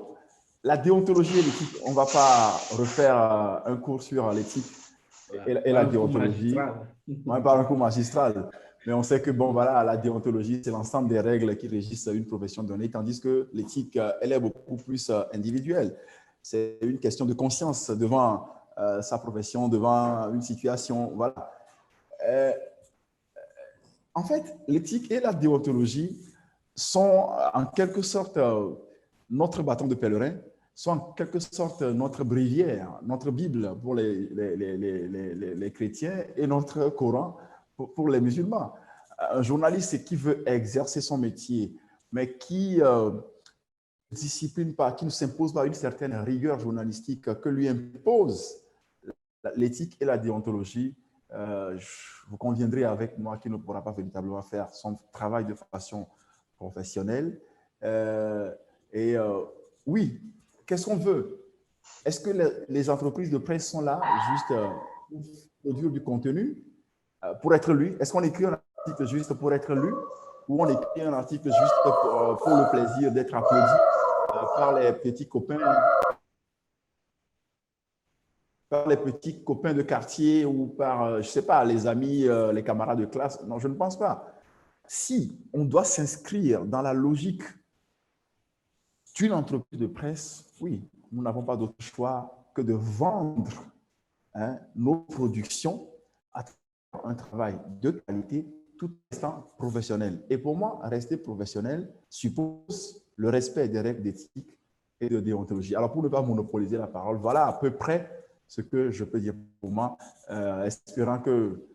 la déontologie et l'éthique, on ne va pas refaire un cours sur l'éthique et la déontologie. On va pas un cours magistral. Mais on sait que, bon, voilà, la déontologie, c'est l'ensemble des règles qui régissent une profession donnée, tandis que l'éthique, elle est beaucoup plus individuelle. C'est une question de conscience devant sa profession, devant une situation. Voilà. En fait, l'éthique et la déontologie sont en quelque sorte notre bâton de pèlerin, sont en quelque sorte notre bréviaire, notre Bible pour les chrétiens et notre Coran pour les musulmans. Un journaliste, c'est qui veut exercer son métier, mais qui ne discipline pas, qui ne s'impose pas une certaine rigueur journalistique que lui impose l'éthique et la déontologie. Vous conviendrez avec moi qu'il ne pourra pas véritablement faire son travail de façon professionnelle. Oui, qu'est-ce qu'on veut? Est-ce que les entreprises de presse sont là juste pour produire du contenu, pour être lu? Est-ce qu'on écrit un article juste pour être lu ou on écrit un article juste pour le plaisir d'être applaudi par les petits copains de quartier ou par, je ne sais pas, les amis, les camarades de classe? Non, je ne pense pas. Si on doit s'inscrire dans la logique d'une entreprise de presse, oui, nous n'avons pas d'autre choix que de vendre nos productions à travers un travail de qualité tout étant professionnel. Et pour moi, rester professionnel suppose le respect des règles d'éthique et de déontologie. Alors, pour ne pas monopoliser la parole, voilà à peu près ce que je peux dire pour moi, espérant que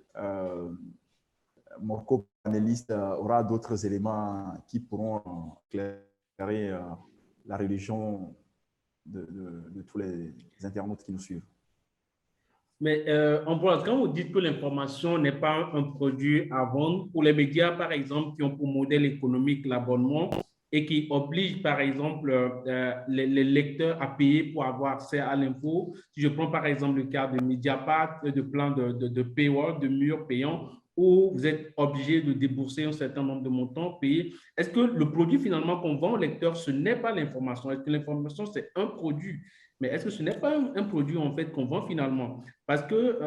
mon co-panéliste aura d'autres éléments qui pourront éclairer la religion de tous les internautes qui nous suivent. Mais Ambroise, quand vous dites que l'information n'est pas un produit à vendre, pour les médias, par exemple, qui ont pour modèle économique l'abonnement et qui obligent, par exemple, les lecteurs à payer pour avoir accès à l'info, si je prends par exemple le cas de Mediapart, de plan de paywall, de murs payants, où vous êtes obligé de débourser un certain nombre de montants payés, est-ce que le produit finalement qu'on vend au lecteur, ce n'est pas l'information? Est-ce que l'information, c'est un produit? Mais est-ce que ce n'est pas un produit en fait qu'on vend finalement? Parce que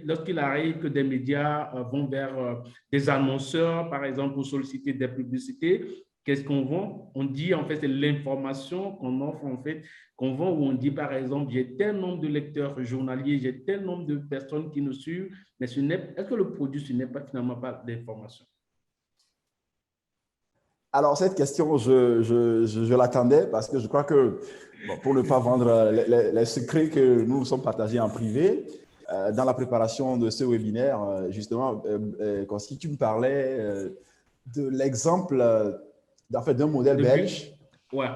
lorsqu'il arrive que des médias vont vers des annonceurs, par exemple, pour solliciter des publicités, qu'est-ce qu'on vend? On dit en fait, c'est l'information qu'on offre en fait, qu'on vend, où on dit par exemple, j'ai tel nombre de lecteurs journaliers, j'ai tel nombre de personnes qui nous suivent, mais est-ce que le produit, ce n'est pas finalement pas d'information? Alors, cette question, je l'attendais parce que je crois que, bon, pour ne pas vendre les secrets que nous nous sommes partagés en privé, dans la préparation de ce webinaire, justement, si tu me parlais de l'exemple en fait, d'un modèle belge. Ouais.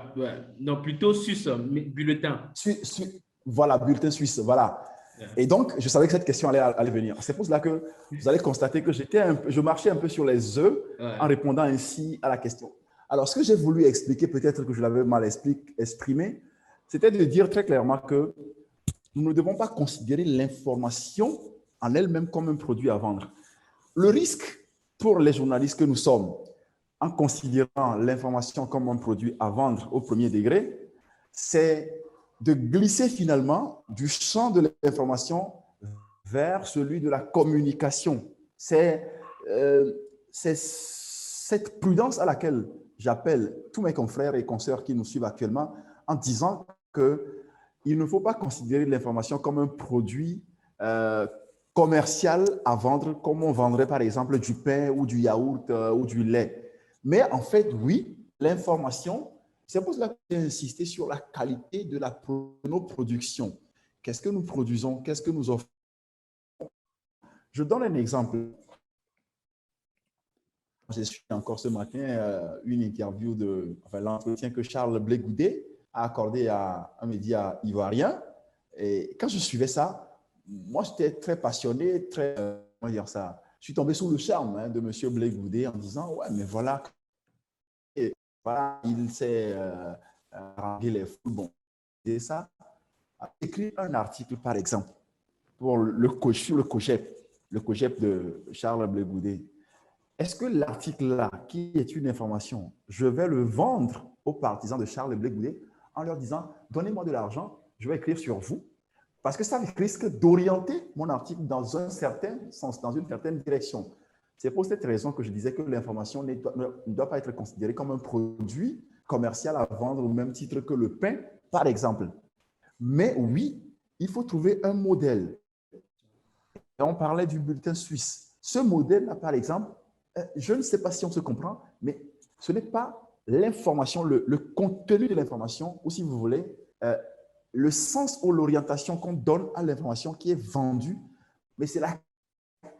Non, plutôt suisse, bulletin. Voilà, bulletin suisse, voilà. Et donc, je savais que cette question allait venir. C'est pour cela que vous allez constater que je marchais un peu sur les œufs en répondant ainsi à la question. Alors, ce que j'ai voulu expliquer, peut-être que je l'avais mal exprimé, c'était de dire très clairement que nous ne devons pas considérer l'information en elle-même comme un produit à vendre. Le risque pour les journalistes que nous sommes, en considérant l'information comme un produit à vendre au premier degré, c'est de glisser finalement du champ de l'information vers celui de la communication. C'est cette prudence à laquelle j'appelle tous mes confrères et consoeurs qui nous suivent actuellement en disant qu'il ne faut pas considérer l'information comme un produit commercial à vendre comme on vendrait par exemple du pain ou du yaourt ou du lait. Mais en fait, oui, l'information, c'est pour cela que j'ai insisté sur la qualité de nos productions. Qu'est-ce que nous produisons? Qu'est-ce que nous offrons? Je donne un exemple. J'ai suivi encore ce matin une interview l'entretien que Charles Blé Goudet a accordé à un média ivoirien. Et quand je suivais ça, moi, j'étais très passionné, comment dire ça? Je suis tombé sous le charme de M. Blé Goudet en disant, ouais, mais voilà, il s'est rangé les foules. Bon, et ça, a écrit un article, par exemple, sur le COGEP de Charles Blé Goudet. Est-ce que l'article-là, qui est une information, je vais le vendre aux partisans de Charles Blé Goudet en leur disant, donnez-moi de l'argent, je vais écrire sur vous, parce que ça risque d'orienter mon article dans un certain sens, dans une certaine direction. C'est pour cette raison que je disais que l'information ne doit pas être considérée comme un produit commercial à vendre au même titre que le pain, par exemple. Mais oui, il faut trouver un modèle. Et on parlait du bulletin suisse. Ce modèle-là, par exemple, je ne sais pas si on se comprend, mais ce n'est pas l'information, le contenu de l'information, ou si vous voulez, le sens ou l'orientation qu'on donne à l'information qui est vendue, mais c'est la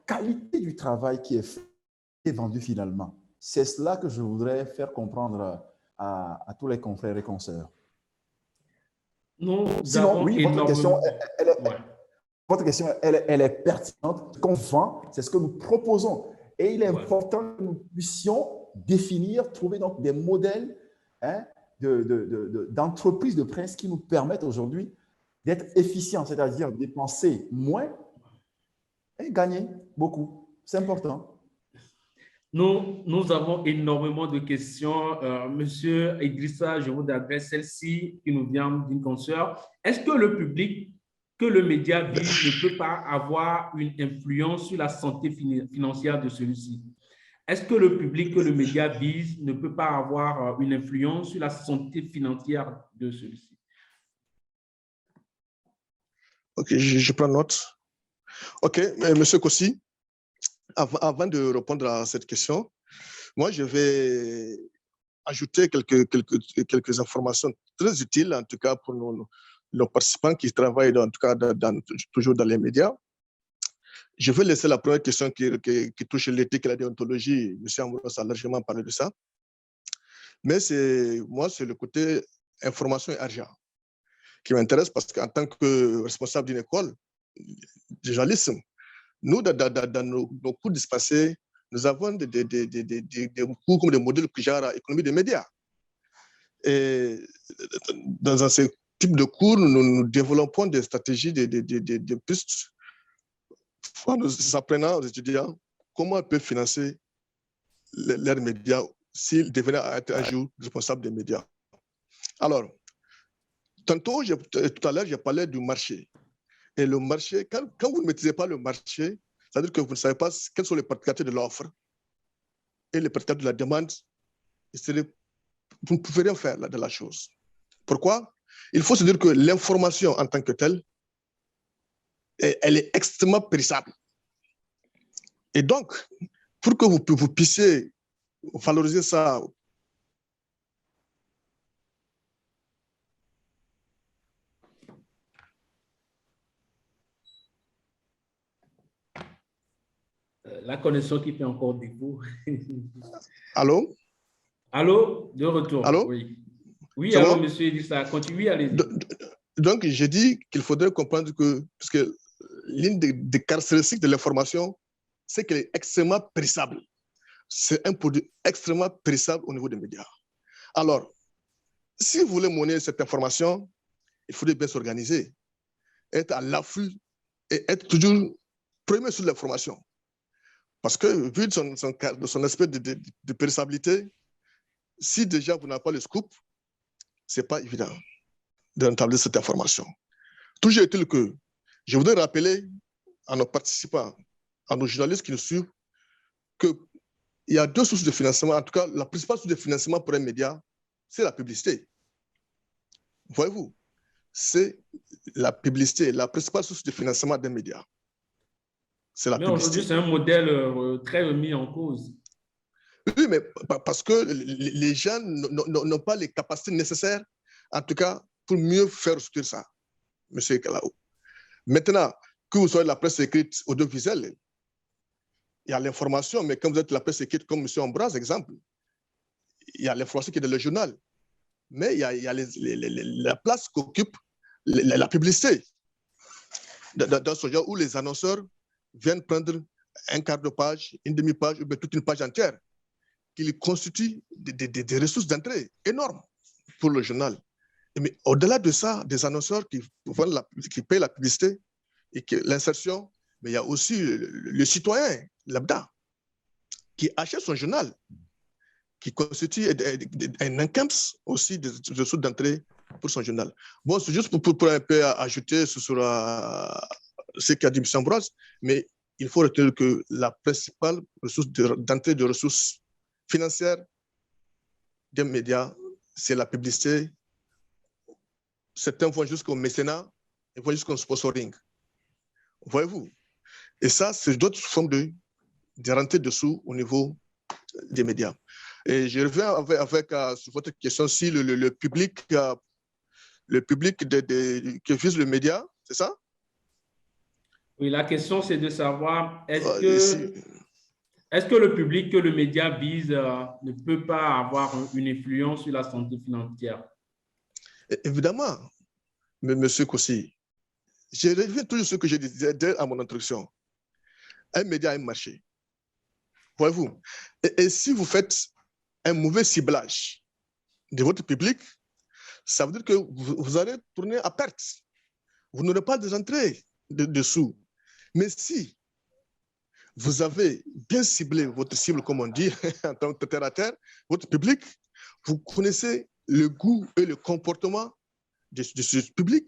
qualité du travail qui est vendu finalement. C'est cela que je voudrais faire comprendre à tous les confrères et consoeurs. Sinon, oui, votre question, elle est pertinente. Ce qu'on vend, c'est ce que nous proposons. Et il est important que nous puissions définir, trouver donc des modèles d'entreprises de presse qui nous permettent aujourd'hui d'être efficients, c'est-à-dire dépenser moins et gagner beaucoup. C'est important. Nous avons énormément de questions. Monsieur Idrissa, je vous adresse celle-ci qui nous vient d'une consoeur. Est-ce que le public que le média vise ne peut pas avoir une influence sur la santé financière de celui-ci? Est-ce que le public que le média vise ne peut pas avoir une influence sur la santé financière de celui-ci? Ok, je prends note. Ok, Monsieur Kossi, avant de répondre à cette question, moi, je vais ajouter quelques informations très utiles, en tout cas pour nos participants qui travaillent en tout cas toujours dans les médias. Je vais laisser la première question qui touche l'éthique et la déontologie. M. Ambros a largement parlé de ça. Mais moi, c'est le côté information et argent qui m'intéresse parce qu'en tant que responsable d'une école de journalisme, nous, dans nos cours dispensés, nous avons des cours comme des modèles genre économie des médias. Et dans ce type de cours, nous développons des stratégies, des pistes en nous apprenant aux étudiants comment ils peuvent financer leurs médias s'ils devenaient être un jour responsables des médias. Alors, tout à l'heure, j'ai parlé du marché. Et le marché, quand vous ne maîtrisez pas le marché, c'est-à-dire que vous ne savez pas quelles sont les particularités de l'offre et les particularités de la demande, vous ne pouvez rien faire de la chose. Pourquoi? Il faut se dire que l'information en tant que telle, elle est extrêmement périssable. Et donc, pour que vous puissiez valoriser ça, la connexion qui fait encore défaut. Allô? Allô? De retour. Allô? Oui. Oui, allô, bon? Monsieur Idrissa, continue, allez-y. Donc, j'ai dit qu'il faudrait comprendre que, parce que l'une des caractéristiques de l'information, c'est qu'elle est extrêmement périssable. C'est un produit extrêmement périssable au niveau des médias. Alors, si vous voulez monnayer cette information, il faudrait bien s'organiser, être à l'affût et être toujours premier sur l'information. Parce que, vu de son aspect de périssabilité, si déjà vous n'avez pas le scoop, ce n'est pas évident de rétablir cette information. Toujours est-il que je voudrais rappeler à nos participants, à nos journalistes qui nous suivent, qu'il y a deux sources de financement. En tout cas, la principale source de financement pour un média, c'est la publicité. Voyez-vous, c'est la publicité, la principale source de financement d'un média. C'est la publicité. Mais aujourd'hui, c'est un modèle très remis en cause. Oui, mais parce que les gens n'ont pas les capacités nécessaires, en tout cas, pour mieux faire ressortir ça, M. Kalao. Maintenant, que vous soyez de la presse écrite audiovisuelle, il y a l'information, mais quand vous êtes de la presse écrite comme M. Ambroise, exemple, il y a l'information qui est dans le journal. Mais il y a la place qu'occupe la publicité. Dans ce genre où les annonceurs viennent prendre un quart de page, une demi-page, ou bien toute une page entière, qui constitue des ressources d'entrée énormes pour le journal. Mais au-delà de ça, des annonceurs qui payent la publicité et l'insertion, mais il y a aussi le citoyen lambda qui achète son journal, qui constitue un income aussi des ressources d'entrée pour son journal. Bon, c'est juste pour un peu ajouter sur ce qu'a dit M. Ambroise, mais il faut retenir que la principale ressource d'entrée de ressources financières des médias, c'est la publicité. Certains vont jusqu'au mécénat, ils vont jusqu'au sponsoring. Voyez-vous? Et ça, c'est d'autres formes de rentrée de sous au niveau des médias. Et je reviens avec sur votre question si le public qui vise le média, c'est ça? Oui, la question, c'est de savoir, est-ce que le public que le média vise ne peut pas avoir une influence sur la santé financière? Évidemment, monsieur Kossi, je reviens toujours sur ce que je disais dès à mon introduction. Un média a un marché. Voyez-vous? Et si vous faites un mauvais ciblage de votre public, ça veut dire que vous allez tourner à perte. Vous n'aurez pas de rentrée de sous. Mais si vous avez bien ciblé votre cible, comme on dit, en tant que terre à terre, votre public, vous connaissez le goût et le comportement de ce public,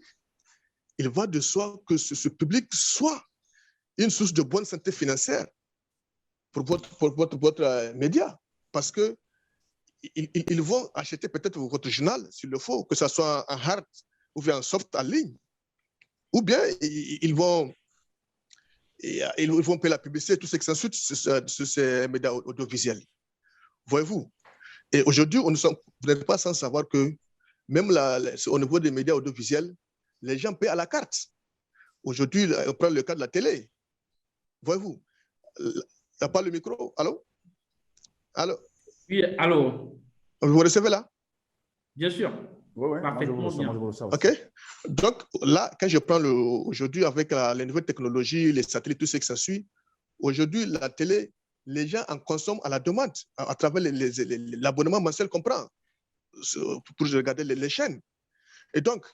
il va de soi que ce public soit une source de bonne santé financière pour votre média. Parce que ils vont acheter peut-être votre journal, s'il le faut, que ce soit en hard ou bien en soft en ligne. Ou bien ils vont payer la publicité, tout ce qui s'ensuit sur ces médias audiovisuels. Voyez-vous? Et aujourd'hui, vous n'êtes pas sans savoir que même au niveau des médias audiovisuels, les gens paient à la carte. Aujourd'hui, on prend le cas de la télé. Voyez-vous? Il n'y a pas le micro? Allô? Allô? Oui, allô? Vous recevez là? Bien sûr. Oui, parfaitement bien. OK. Donc là, quand je prends aujourd'hui avec les nouvelles technologies, les satellites, tout ce qui s'ensuit, aujourd'hui, la télé, les gens en consomment à la demande à travers l'abonnement mensuel qu'on prend pour regarder les chaînes. Et donc,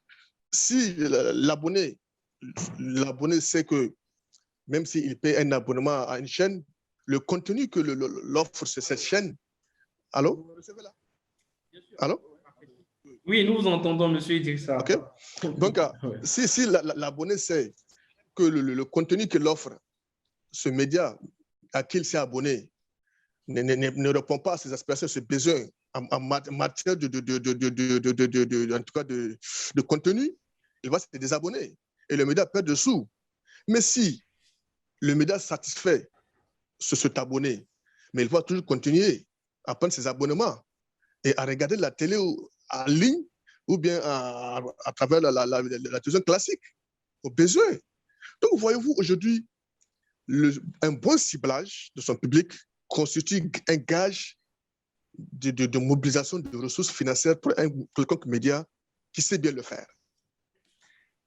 si l'abonné sait que même s'il paie un abonnement à une chaîne, le contenu que l'offre sur cette chaîne, allô? Allô? Oui, nous vous entendons, monsieur Idrissa. OK. Donc, si l'abonné sait que le contenu qu'il offre, ce média à qui il s'est abonné, ne répond pas à ses aspirations, à ses besoins en matière en tout cas de contenu, il va se désabonner et le média perd de sous. Mais si le média satisfait cet abonné, mais il va toujours continuer à prendre ses abonnements et à regarder la télé en ligne ou bien à travers la télévision classique, au besoin. Donc, voyez-vous, aujourd'hui, un bon ciblage de son public constitue un gage de mobilisation de ressources financières pour un quelconque média qui sait bien le faire.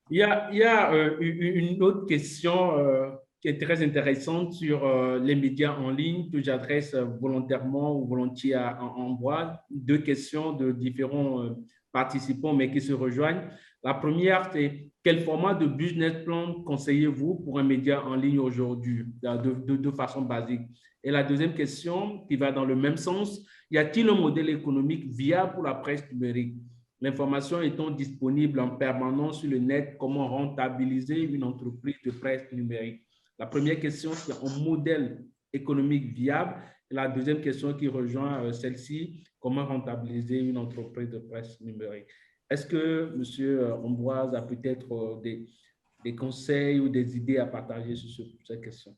Il y a une autre question qui est très intéressante sur les médias en ligne que j'adresse volontairement ou volontiers à Ambroise. Deux questions de différents participants, mais qui se rejoignent. La première, c'est quel format de business plan conseillez-vous pour un média en ligne aujourd'hui, de façon basique? Et la deuxième question, qui va dans le même sens, y a-t-il un modèle économique viable pour la presse numérique? L'information étant disponible en permanence sur le net, comment rentabiliser une entreprise de presse numérique? La première question, c'est un modèle économique viable. Et la deuxième question qui rejoint celle-ci, comment rentabiliser une entreprise de presse numérique? Est-ce que M. Ambroise a peut-être des conseils ou des idées à partager sur cette question?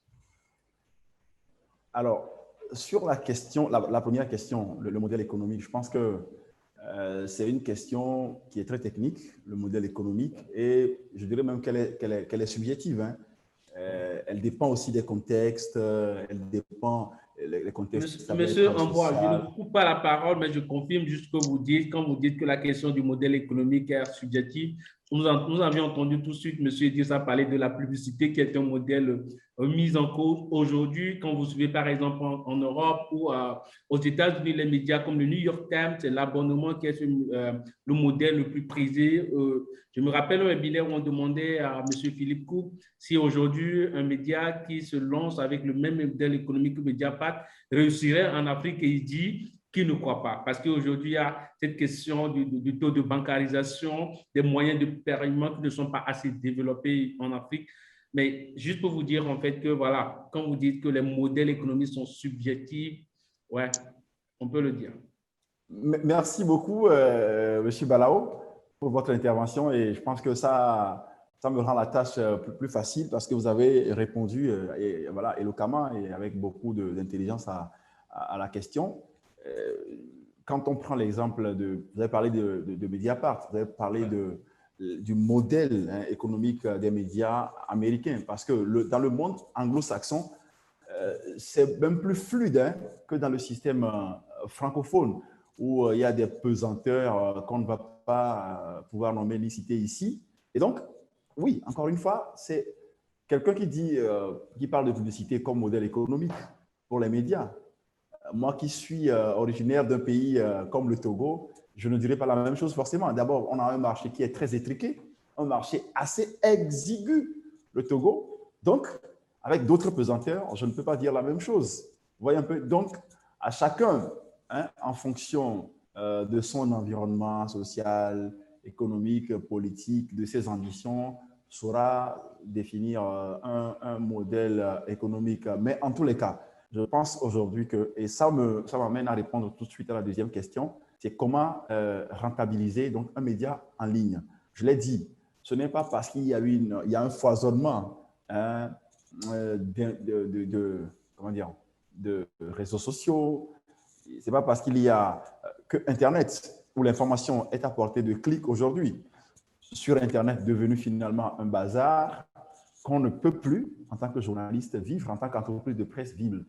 Alors, sur la question, la première question, le modèle économique, je pense que c'est une question qui est très technique, le modèle économique, et je dirais même qu'elle est subjective. Hein. Elle dépend aussi des contextes, elle dépend les contextes. Monsieur Ambroise, je ne vous coupe pas la parole, mais je confirme juste ce que vous dites. Quand vous dites que la question du modèle économique est subjective, nous avions entendu tout de suite M. Idrissa parler de la publicité qui est un modèle mis en cause aujourd'hui. Quand vous suivez par exemple en Europe ou aux États-Unis, les médias comme le New York Times, c'est l'abonnement qui est le modèle le plus prisé. Je me rappelle un webinaire où on demandait à M. Philippe Coupe si aujourd'hui un média qui se lance avec le même modèle économique que Mediapart réussirait en Afrique, et il dit qu'il ne croit pas. Parce qu'aujourd'hui, il y a cette question du taux de bancarisation, des moyens de paiement qui ne sont pas assez développés en Afrique. Mais juste pour vous dire en fait que voilà, quand vous dites que les modèles économiques sont subjectifs, ouais, on peut le dire. Merci beaucoup, Monsieur Balao, pour votre intervention et je pense que ça me rend la tâche plus facile parce que vous avez répondu et, voilà, éloquemment et avec beaucoup d'intelligence à la question. Euh, Quand on prend l'exemple vous avez parlé de Mediapart, vous avez parlé du modèle économique des médias américains parce que dans le monde anglo-saxon, c'est même plus fluide que dans le système francophone où il y a des pesanteurs qu'on ne va pas pouvoir nommer ni citer ici. Et donc, oui, encore une fois, c'est quelqu'un qui parle de publicité comme modèle économique pour les médias. Moi qui suis originaire d'un pays comme le Togo, je ne dirais pas la même chose forcément. D'abord, on a un marché qui est très étriqué, un marché assez exigu, le Togo. Donc, avec d'autres pesanteurs, je ne peux pas dire la même chose. Vous voyez un peu? Donc, à chacun, en fonction de son environnement social, économique, politique, de ses ambitions, saura définir un modèle économique. Mais en tous les cas, je pense aujourd'hui que, et ça m'amène à répondre tout de suite à la deuxième question, c'est comment rentabiliser donc, un média en ligne. Je l'ai dit, ce n'est pas parce qu'il y a un foisonnement comment dire, de réseaux sociaux, c'est pas parce qu'il y a que Internet où l'information est à portée de clic aujourd'hui, sur Internet devenu finalement un bazar, qu'on ne peut plus, en tant que journaliste, vivre, en tant qu'entreprise de presse, vivre.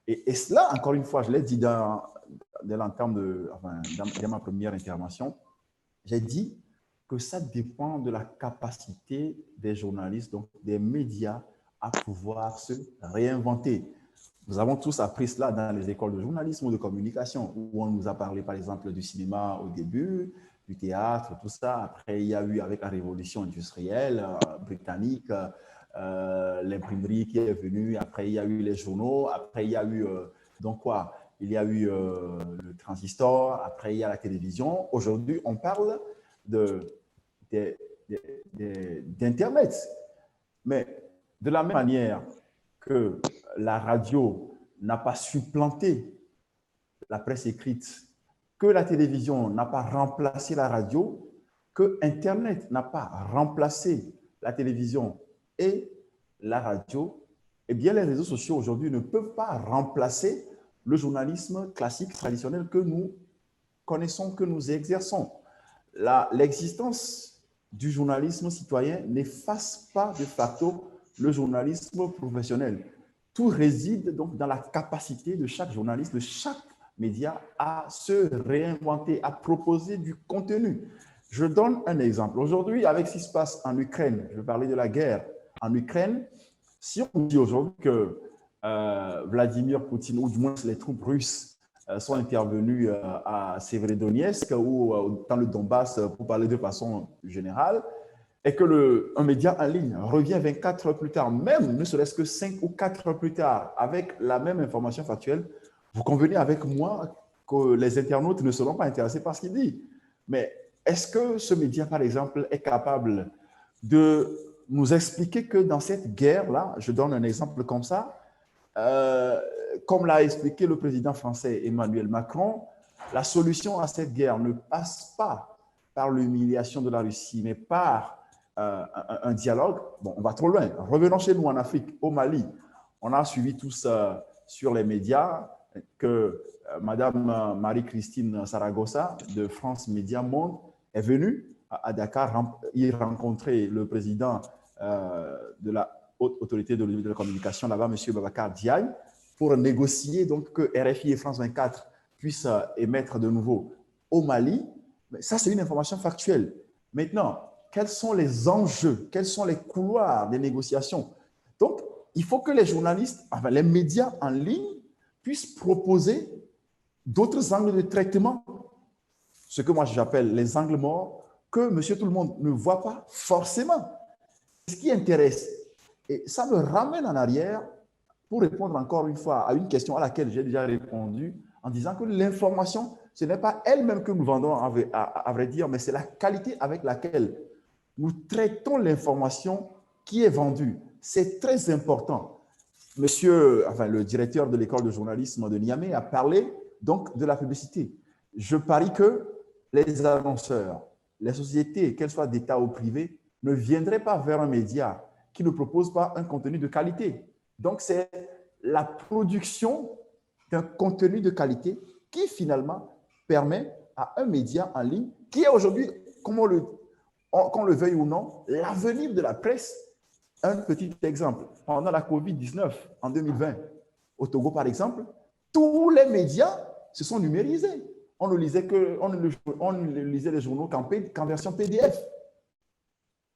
Et cela, encore une fois, je l'ai dit dans ma première intervention, j'ai dit que ça dépend de la capacité des journalistes, donc des médias, à pouvoir se réinventer. Nous avons tous appris cela dans les écoles de journalisme ou de communication, où on nous a parlé, par exemple, du cinéma au début, du théâtre, tout ça. Après, il y a eu, avec la révolution industrielle britannique, l'imprimerie qui est venue. Après, il y a eu les journaux. Après, il y a eu, donc quoi? Il y a eu le transistor. Après, il y a la télévision. Aujourd'hui, on parle d'Internet. Mais de la même manière que la radio n'a pas supplanté la presse écrite, que la télévision n'a pas remplacé la radio, que Internet n'a pas remplacé la télévision et la radio, eh bien, les réseaux sociaux aujourd'hui ne peuvent pas remplacer le journalisme classique, traditionnel que nous connaissons, que nous exerçons. L'existence du journalisme citoyen n'efface pas de facto le journalisme professionnel. Tout réside donc dans la capacité de chaque journaliste, de chaque média à se réinventer, à proposer du contenu. Je donne un exemple. Aujourd'hui, avec ce qui se passe en Ukraine, je vais parler de la guerre en Ukraine, si on dit aujourd'hui que Vladimir Poutine, ou du moins les troupes russes, sont intervenus à Severodonetsk ou dans le Donbass, pour parler de façon générale, et que un média en ligne revient 24 heures plus tard, même ne serait-ce que 5 ou 4 heures plus tard, avec la même information factuelle, vous convenez avec moi que les internautes ne seront pas intéressés par ce qu'il dit. Mais est-ce que ce média, par exemple, est capable de nous expliquer que dans cette guerre-là, je donne un exemple comme ça, comme l'a expliqué le président français Emmanuel Macron, la solution à cette guerre ne passe pas par l'humiliation de la Russie, mais par un dialogue. Bon, on va trop loin. Revenons chez nous en Afrique, au Mali. On a suivi tous sur les médias que Madame Marie-Christine Saragossa de France Média Monde est venue à Dakar y rencontrer le président de la haute autorité de la communication là-bas, M. Babacar Diagne, pour négocier donc que RFI et France 24 puissent émettre de nouveau au Mali. Mais ça, c'est une information factuelle. Maintenant, quels sont les enjeux, quels sont les couloirs des négociations? Donc, il faut que les journalistes, enfin les médias en ligne, puissent proposer d'autres angles de traitement, ce que moi j'appelle les angles morts, que monsieur tout le monde ne voit pas forcément. Ce qui intéresse, et ça me ramène en arrière pour répondre encore une fois à une question à laquelle j'ai déjà répondu en disant que l'information, ce n'est pas elle-même que nous vendons à vrai dire, mais c'est la qualité avec laquelle nous traitons l'information qui est vendu. C'est très important. Monsieur, enfin, le directeur de l'école de journalisme de Niamey a parlé donc de la publicité. Je parie que les annonceurs, les sociétés, qu'elles soient d'État ou privées, ne viendraient pas vers un média qui ne propose pas un contenu de qualité. Donc, c'est la production d'un contenu de qualité qui, finalement, permet à un média en ligne, qui est aujourd'hui, qu'on le veuille ou non, l'avenir de la presse. Un petit exemple. Pendant la COVID-19, en 2020, au Togo, par exemple, tous les médias se sont numérisés. On ne lisait les journaux qu'en version PDF.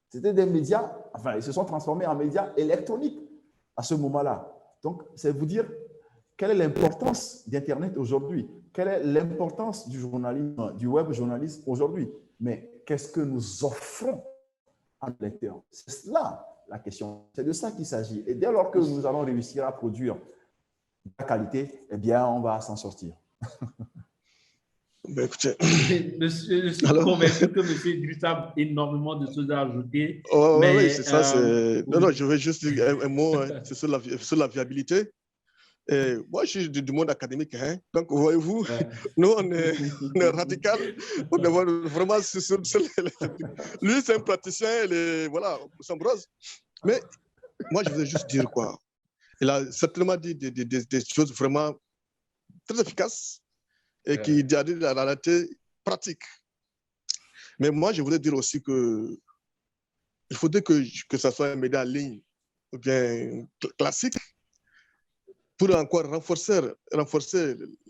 C'était des médias, enfin, ils se sont transformés en médias électroniques à ce moment-là. Donc, c'est vous dire quelle est l'importance d'Internet aujourd'hui, quelle est l'importance du journalisme, du web journalisme aujourd'hui. Mais qu'est-ce que nous offrons à lecteur? C'est cela la question. C'est de ça qu'il s'agit. Et dès lors que nous allons réussir à produire de la qualité, eh bien, on va s'en sortir. Ben, écoutez. Je suis convaincu que M. Idriss a énormément de choses à ajouter. Oui, c'est ça. Non, je vais juste dire un mot sur la viabilité. Et moi, je suis du monde académique. Hein. Donc, voyez-vous, nous, on est radical. On est vraiment lui, c'est un praticien. Voilà, Sambrose. Mais moi, je voulais juste dire quoi. Il a certainement dit des choses vraiment très efficaces et qui a dit la réalité pratique. Mais moi, je voulais dire aussi que il faudrait que ça soit un média en ligne ou bien classique pour encore renforcer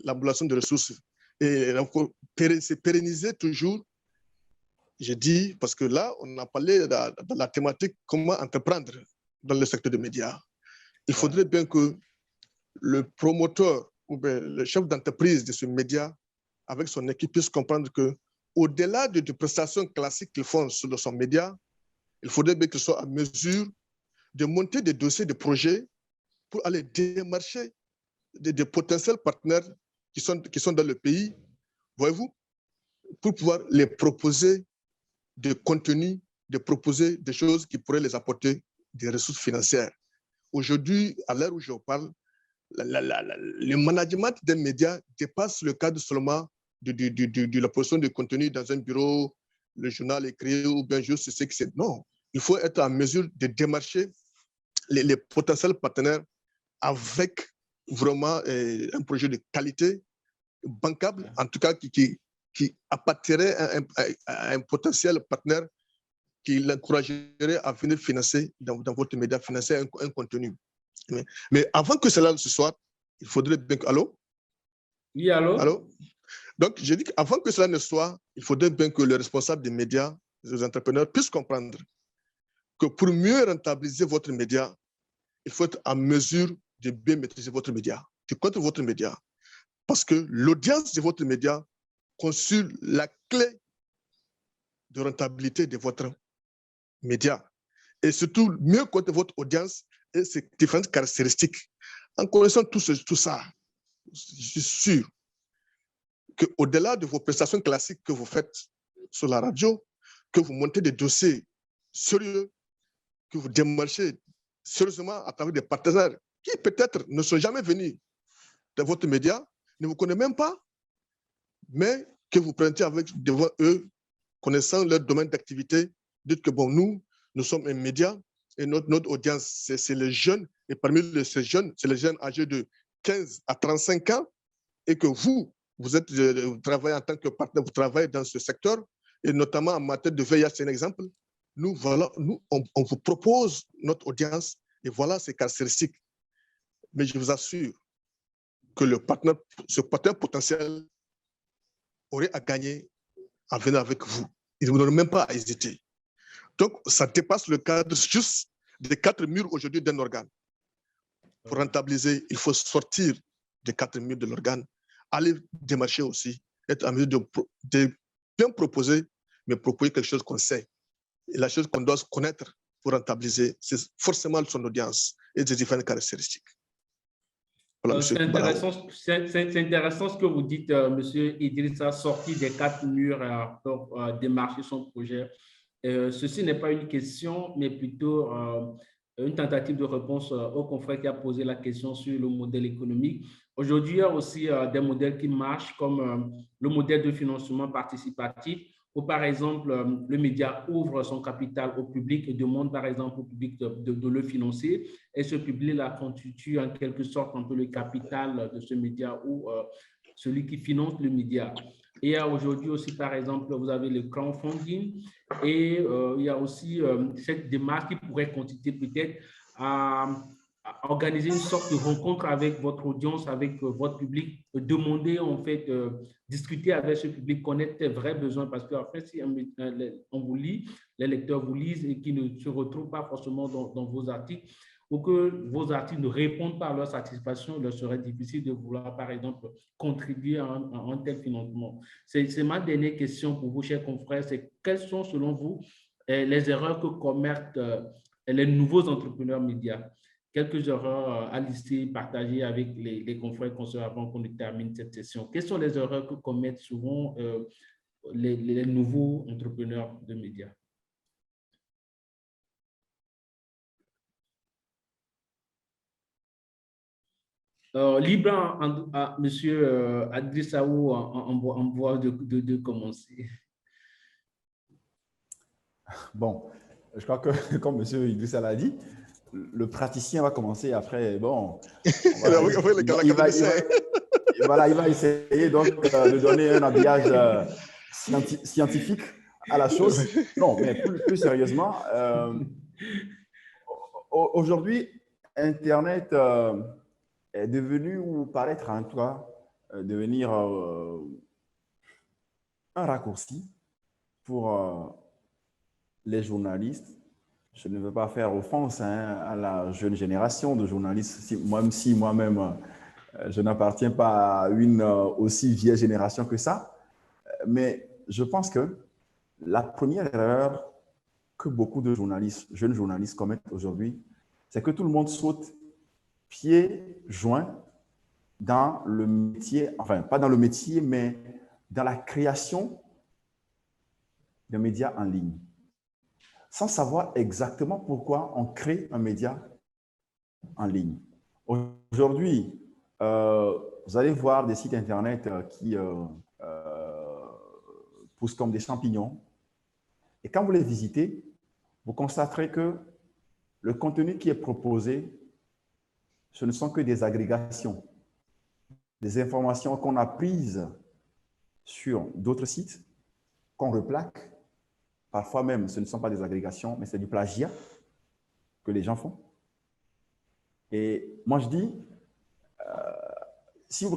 l'ambulation de ressources et se pérenniser toujours. J'ai dit, parce que là, on a parlé de la thématique comment entreprendre dans le secteur des médias. Il faudrait bien que le promoteur ou bien le chef d'entreprise de ce média, avec son équipe, puisse comprendre qu'au-delà des prestations classiques qu'ils font sur son média, il faudrait bien qu'ils soient en mesure de monter des dossiers de projets pour aller démarcher des potentiels partenaires qui sont dans le pays, voyez-vous, pour pouvoir les proposer des contenus, de proposer des choses qui pourraient les apporter des ressources financières. Aujourd'hui, à l'heure où je parle, le management des médias dépasse le cadre seulement de la production de contenu dans un bureau, le journal écrit ou bien juste ce que c'est. Non, il faut être en mesure de démarcher les potentiels partenaires avec vraiment un projet de qualité, bancable, en tout cas qui apporterait un potentiel partenaire qui l'encouragerait à venir financer dans votre média, financer un contenu. Mais avant que cela se soit, il faudrait bien que... Allô? Oui, allô? Allô? Donc, j'ai dit qu'avant que cela ne soit, il faudrait bien que les responsables des médias, les entrepreneurs puissent comprendre que pour mieux rentabiliser votre média, il faut être en mesure de bien maîtriser votre média, de connaître votre média. Parce que l'audience de votre média constitue la clé de rentabilité de votre média. Et surtout, mieux connaître votre audience et ses différentes caractéristiques. En connaissant tout ça, je suis sûr qu'au-delà de vos prestations classiques que vous faites sur la radio, que vous montez des dossiers sérieux, que vous démarchez sérieusement à travers des partenaires qui peut-être ne sont jamais venus dans votre média, ne vous connaissent même pas, mais que vous présentez devant eux, connaissant leur domaine d'activité, dites que bon, nous sommes un média et notre audience, c'est les jeunes, et parmi ces jeunes, c'est les jeunes âgés de 15 à 35 ans, et que vous travaillez en tant que partenaire, vous travaillez dans ce secteur, et notamment en matière de VIH, c'est un exemple. On vous propose notre audience, et voilà ses caractéristiques. Mais je vous assure que ce partenaire potentiel aurait à gagner en venant avec vous. Il n'aurait même pas à hésiter. Donc, ça dépasse le cadre juste des 4 murs aujourd'hui d'un organe. Pour rentabiliser, il faut sortir des 4 murs de l'organe, aller démarcher aussi, être en mesure de bien proposer, mais proposer quelque chose qu'on sait. Et la chose qu'on doit connaître pour rentabiliser, c'est forcément son audience et des différentes caractéristiques. Voilà, c'est intéressant ce que vous dites, M. Idriss, sorti des 4 murs pour démarcher son projet. Ceci n'est pas une question, mais plutôt une tentative de réponse au confrère qui a posé la question sur le modèle économique. Aujourd'hui, il y a aussi des modèles qui marchent, comme le modèle de financement participatif, où, par exemple, le média ouvre son capital au public et demande, par exemple, au public de le financer. Et ce public-là constitue en quelque sorte un peu le capital de ce média ou celui qui finance le média. Et aujourd'hui aussi, par exemple, vous avez le crowdfunding et il y a aussi cette démarche qui pourrait consister peut-être à organiser une sorte de rencontre avec votre audience, avec votre public, demander en fait, discuter avec ce public, connaître tes vrais besoins, parce qu'après, si on vous lit, les lecteurs vous lisent et qui ne se retrouvent pas forcément dans vos articles, ou que vos articles ne répondent pas à leur satisfaction, il leur serait difficile de vouloir, par exemple, contribuer à un tel financement. C'est ma dernière question pour vous, chers confrères, c'est quelles sont, selon vous, les erreurs que commettent les nouveaux entrepreneurs médias? Quelques erreurs à lister, partager avec les confrères consoeurs avant qu'on ne termine cette session. Quelles sont les erreurs que commettent souvent les nouveaux entrepreneurs de médias? Libre à M. Adrissaou en voie de commencer. Bon, je crois que, comme M. Idrissa l'a dit, le praticien va commencer après. Bon, il va essayer donc de donner un habillage scientifique à la chose. Non, mais plus sérieusement, aujourd'hui, Internet est devenu, ou paraître en tout cas, devenir un raccourci pour les journalistes. Je ne veux pas faire offense à la jeune génération de journalistes, même si moi-même, je n'appartiens pas à une aussi vieille génération que ça. Mais je pense que la première erreur que beaucoup de journalistes, jeunes journalistes commettent aujourd'hui, c'est que tout le monde saute pieds joints dans le métier, enfin, pas dans le métier, mais dans la création de médias en ligne, sans savoir exactement pourquoi on crée un média en ligne. Aujourd'hui, vous allez voir des sites Internet qui poussent comme des champignons. Et quand vous les visitez, vous constaterez que le contenu qui est proposé, ce ne sont que des agrégations, des informations qu'on a prises sur d'autres sites, qu'on replaque. Parfois même, ce ne sont pas des agrégations, mais c'est du plagiat que les gens font. Et moi, je dis,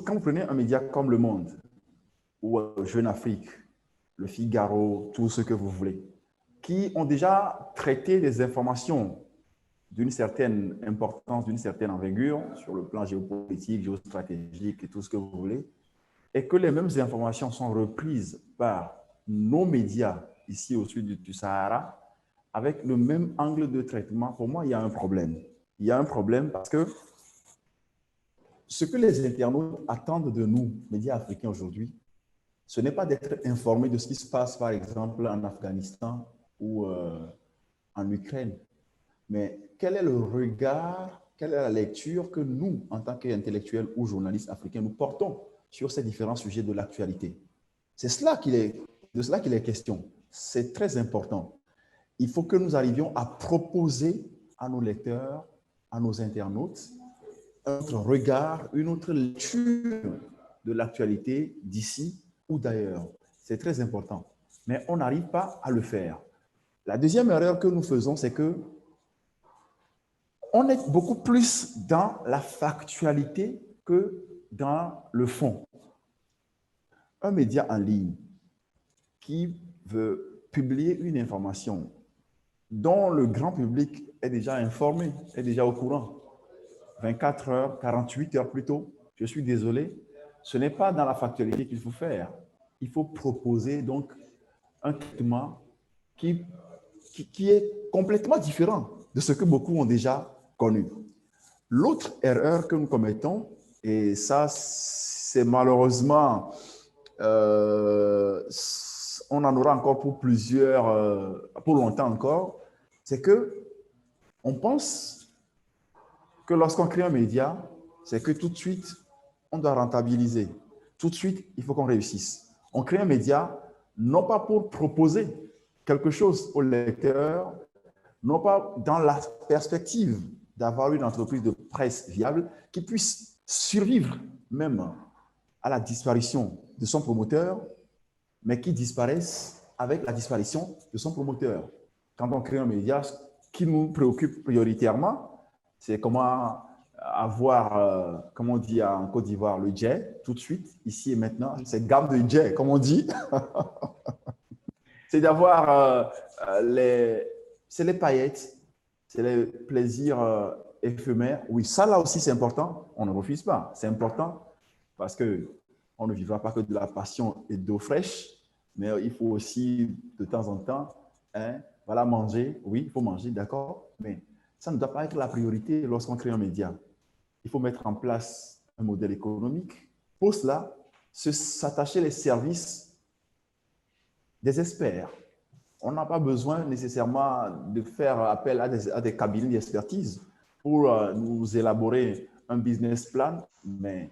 quand vous prenez un média comme Le Monde, ou Jeune Afrique, Le Figaro, tout ce que vous voulez, qui ont déjà traité des informations d'une certaine importance, d'une certaine envergure sur le plan géopolitique, géostratégique et tout ce que vous voulez, et que les mêmes informations sont reprises par nos médias ici au sud du Sahara avec le même angle de traitement, pour moi, il y a un problème. Il y a un problème parce que ce que les internautes attendent de nous, médias africains aujourd'hui, ce n'est pas d'être informés de ce qui se passe, par exemple, en Afghanistan ou en Ukraine, mais quel est le regard, quelle est la lecture que nous, en tant qu'intellectuels ou journalistes africains, nous portons sur ces différents sujets de l'actualité. C'est de cela qu'il est question. C'est très important. Il faut que nous arrivions à proposer à nos lecteurs, à nos internautes, un autre regard, une autre lecture de l'actualité d'ici ou d'ailleurs. C'est très important. Mais on n'arrive pas à le faire. La deuxième erreur que nous faisons, c'est que on est beaucoup plus dans la factualité que dans le fond. Un média en ligne qui veut publier une information dont le grand public est déjà informé, est déjà au courant, 24 heures, 48 heures plus tôt, je suis désolé, ce n'est pas dans la factualité qu'il faut faire. Il faut proposer donc un traitement qui est complètement différent de ce que beaucoup ont déjà connu. L'autre erreur que nous commettons, et ça, c'est malheureusement, on on en aura encore pour pour longtemps encore, c'est que on pense que lorsqu'on crée un média, c'est que tout de suite, on doit rentabiliser. Tout de suite, il faut qu'on réussisse. On crée un média, non pas pour proposer quelque chose aux lecteurs, non pas dans la perspective d'avoir une entreprise de presse viable qui puisse survivre même à la disparition de son promoteur, mais qui disparaissent avec la disparition de son promoteur. Quand on crée un média, ce qui nous préoccupe prioritairement, c'est comment avoir, comme on dit en Côte d'Ivoire, le jet, tout de suite, ici et maintenant, c'est gamme de jet, comme on dit. C'est d'avoir c'est les paillettes, c'est les plaisirs éphémères. Oui, ça là aussi c'est important, on ne refuse pas, c'est important parce qu'on ne vivra pas que de la passion et d'eau fraîche, mais il faut aussi de temps en temps, hein, voilà, manger, oui, il faut manger, d'accord, mais ça ne doit pas être la priorité lorsqu'on crée un média. Il faut mettre en place un modèle économique. Pour cela, s'attacher les services des experts. On n'a pas besoin nécessairement de faire appel à des cabinets d'expertise pour nous élaborer un business plan, mais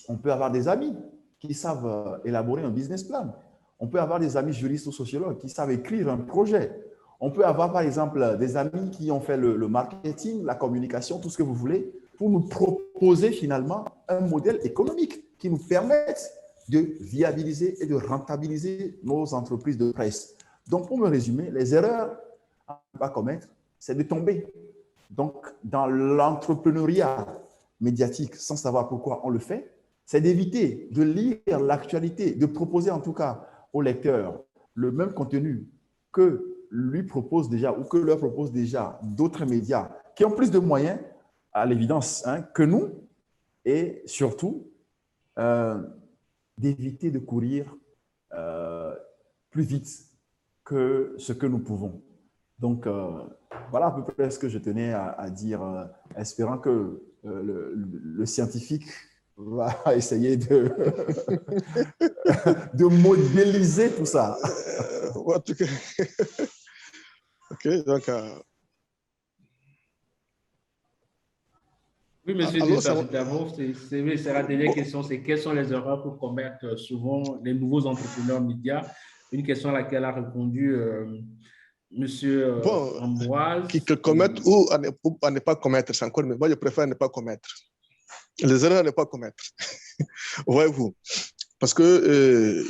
on peut avoir des amis qui savent élaborer un business plan. On peut avoir des amis juristes ou sociologues qui savent écrire un projet. On peut avoir, par exemple, des amis qui ont fait le marketing, la communication, tout ce que vous voulez, pour nous proposer finalement un modèle économique qui nous permette de viabiliser et de rentabiliser nos entreprises de presse. Donc, pour me résumer, les erreurs à ne pas commettre, c'est de tomber. Donc, dans l'entrepreneuriat médiatique, sans savoir pourquoi on le fait, c'est d'éviter de lire l'actualité, de proposer en tout cas aux lecteurs le même contenu que lui propose déjà ou que leur propose déjà d'autres médias qui ont plus de moyens, à l'évidence, hein, que nous, et surtout d'éviter de courir plus vite que ce que nous pouvons. Donc, voilà à peu près ce que je tenais à dire, espérant que le scientifique va essayer de modéliser tout ça. En tout cas, ok, donc, Oui, monsieur alors, d'abord, c'est la dernière question, c'est quelles sont les erreurs pour commettre souvent les nouveaux entrepreneurs médias? Une question à laquelle a répondu monsieur bon, Ambroise. qui commettent ou à ne pas commettre, c'est encore, mais moi je préfère ne pas commettre. Les erreurs à ne pas commettre. Voyez-vous. Parce que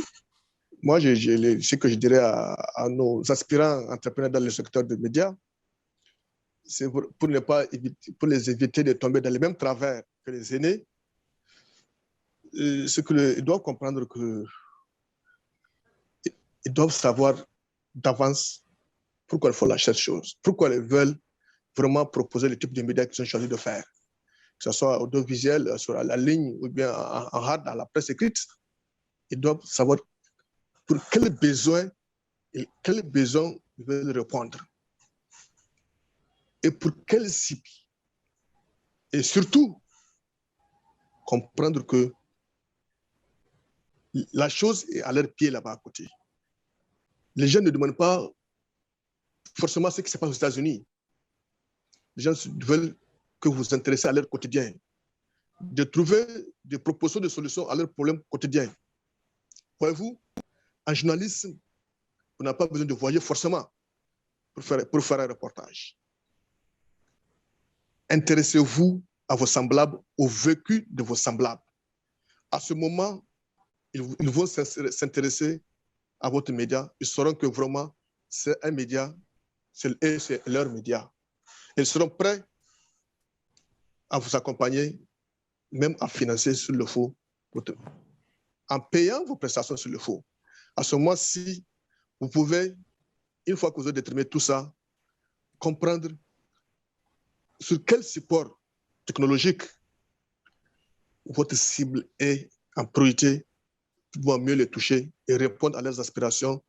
moi, ce que je dirais à nos aspirants entrepreneurs dans le secteur des médias, c'est pour ne pas éviter, pour les éviter de tomber dans les mêmes travers que les aînés, ils doivent comprendre qu'ils doivent savoir d'avance pourquoi ils font la chose, pourquoi ils veulent vraiment proposer le type de médias qu'ils ont choisi de faire, que ce soit audiovisuel, sur la ligne ou bien en hard, dans la presse écrite. Ils doivent savoir pour quels besoins ils veulent répondre et pour quelle cible. Et surtout, comprendre que la chose est à leur pied là-bas à côté. Les gens ne demandent pas forcément ce qui se passe aux États-Unis. Les gens veulent que vous vous intéressez à leur quotidien, de trouver des propositions de solutions à leurs problèmes quotidiens. Voyez-vous, en journalisme, on n'a pas besoin de voyager forcément pour faire un reportage. Intéressez-vous à vos semblables, au vécu de vos semblables. À ce moment, ils vont s'intéresser à votre média. Ils sauront que vraiment, c'est un média, c'est leur média. Ils seront prêts à vous accompagner, même à financer s'il le faut, en payant vos prestations s'il le faut. À ce moment-ci, vous pouvez, une fois que vous avez déterminé tout ça, comprendre sur quel support technologique votre cible est en priorité pour pouvoir mieux les toucher et répondre à leurs aspirations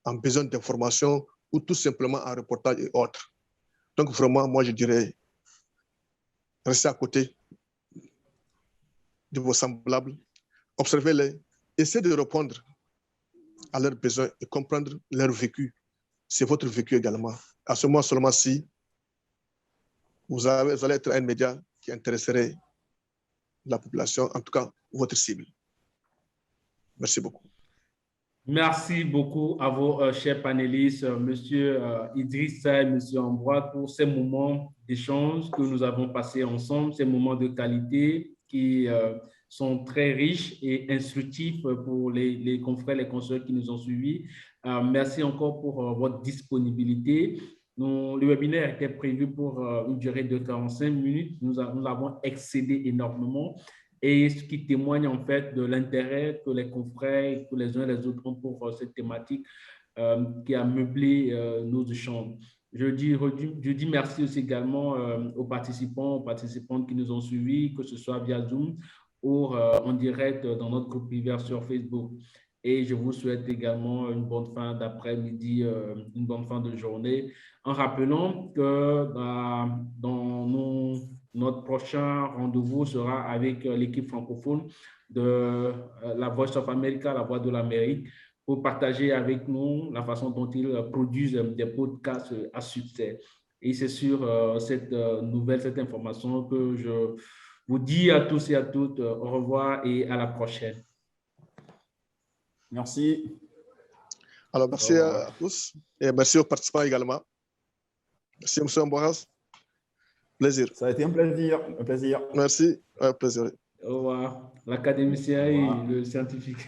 en besoin d'informations ou tout simplement en reportage et autres. Donc vraiment, moi je dirais, restez à côté de vos semblables, observez-les, essayez de répondre à leurs besoins et comprendre leur vécu. C'est votre vécu également. À ce moment seulement si vous allez être un média qui intéresserait la population, en tout cas votre cible. Merci beaucoup. Merci beaucoup à vos chers panélistes, Monsieur Idrissa et Monsieur Ambroise, pour ces moments d'échange que nous avons passés ensemble, ces moments de qualité qui sont très riches et instructifs pour les confrères, les consoeurs qui nous ont suivis. Merci encore pour votre disponibilité. Le webinaire était prévu pour une durée de 45 minutes. Nous avons excédé énormément, et ce qui témoigne en fait de l'intérêt que les confrères, que les uns et les autres ont pour cette thématique qui a meublé nos échanges. Je dis merci aussi également aux participants, aux participantes qui nous ont suivis, que ce soit via Zoom ou en direct dans notre groupe privé sur Facebook. Et je vous souhaite également une bonne fin d'après-midi, une bonne fin de journée, en rappelant que notre prochain rendez-vous sera avec l'équipe francophone de la Voice of America, la Voix de l'Amérique, pour partager avec nous la façon dont ils produisent des podcasts à succès. Et c'est sur cette information que je vous dis à tous et à toutes au revoir et à la prochaine. Merci. Alors, merci à tous et merci aux participants également. Merci, M. Ambroise. Plaisir. Ça a été un plaisir. Un plaisir. Merci. Un plaisir. Au revoir. L'académicien et le scientifique.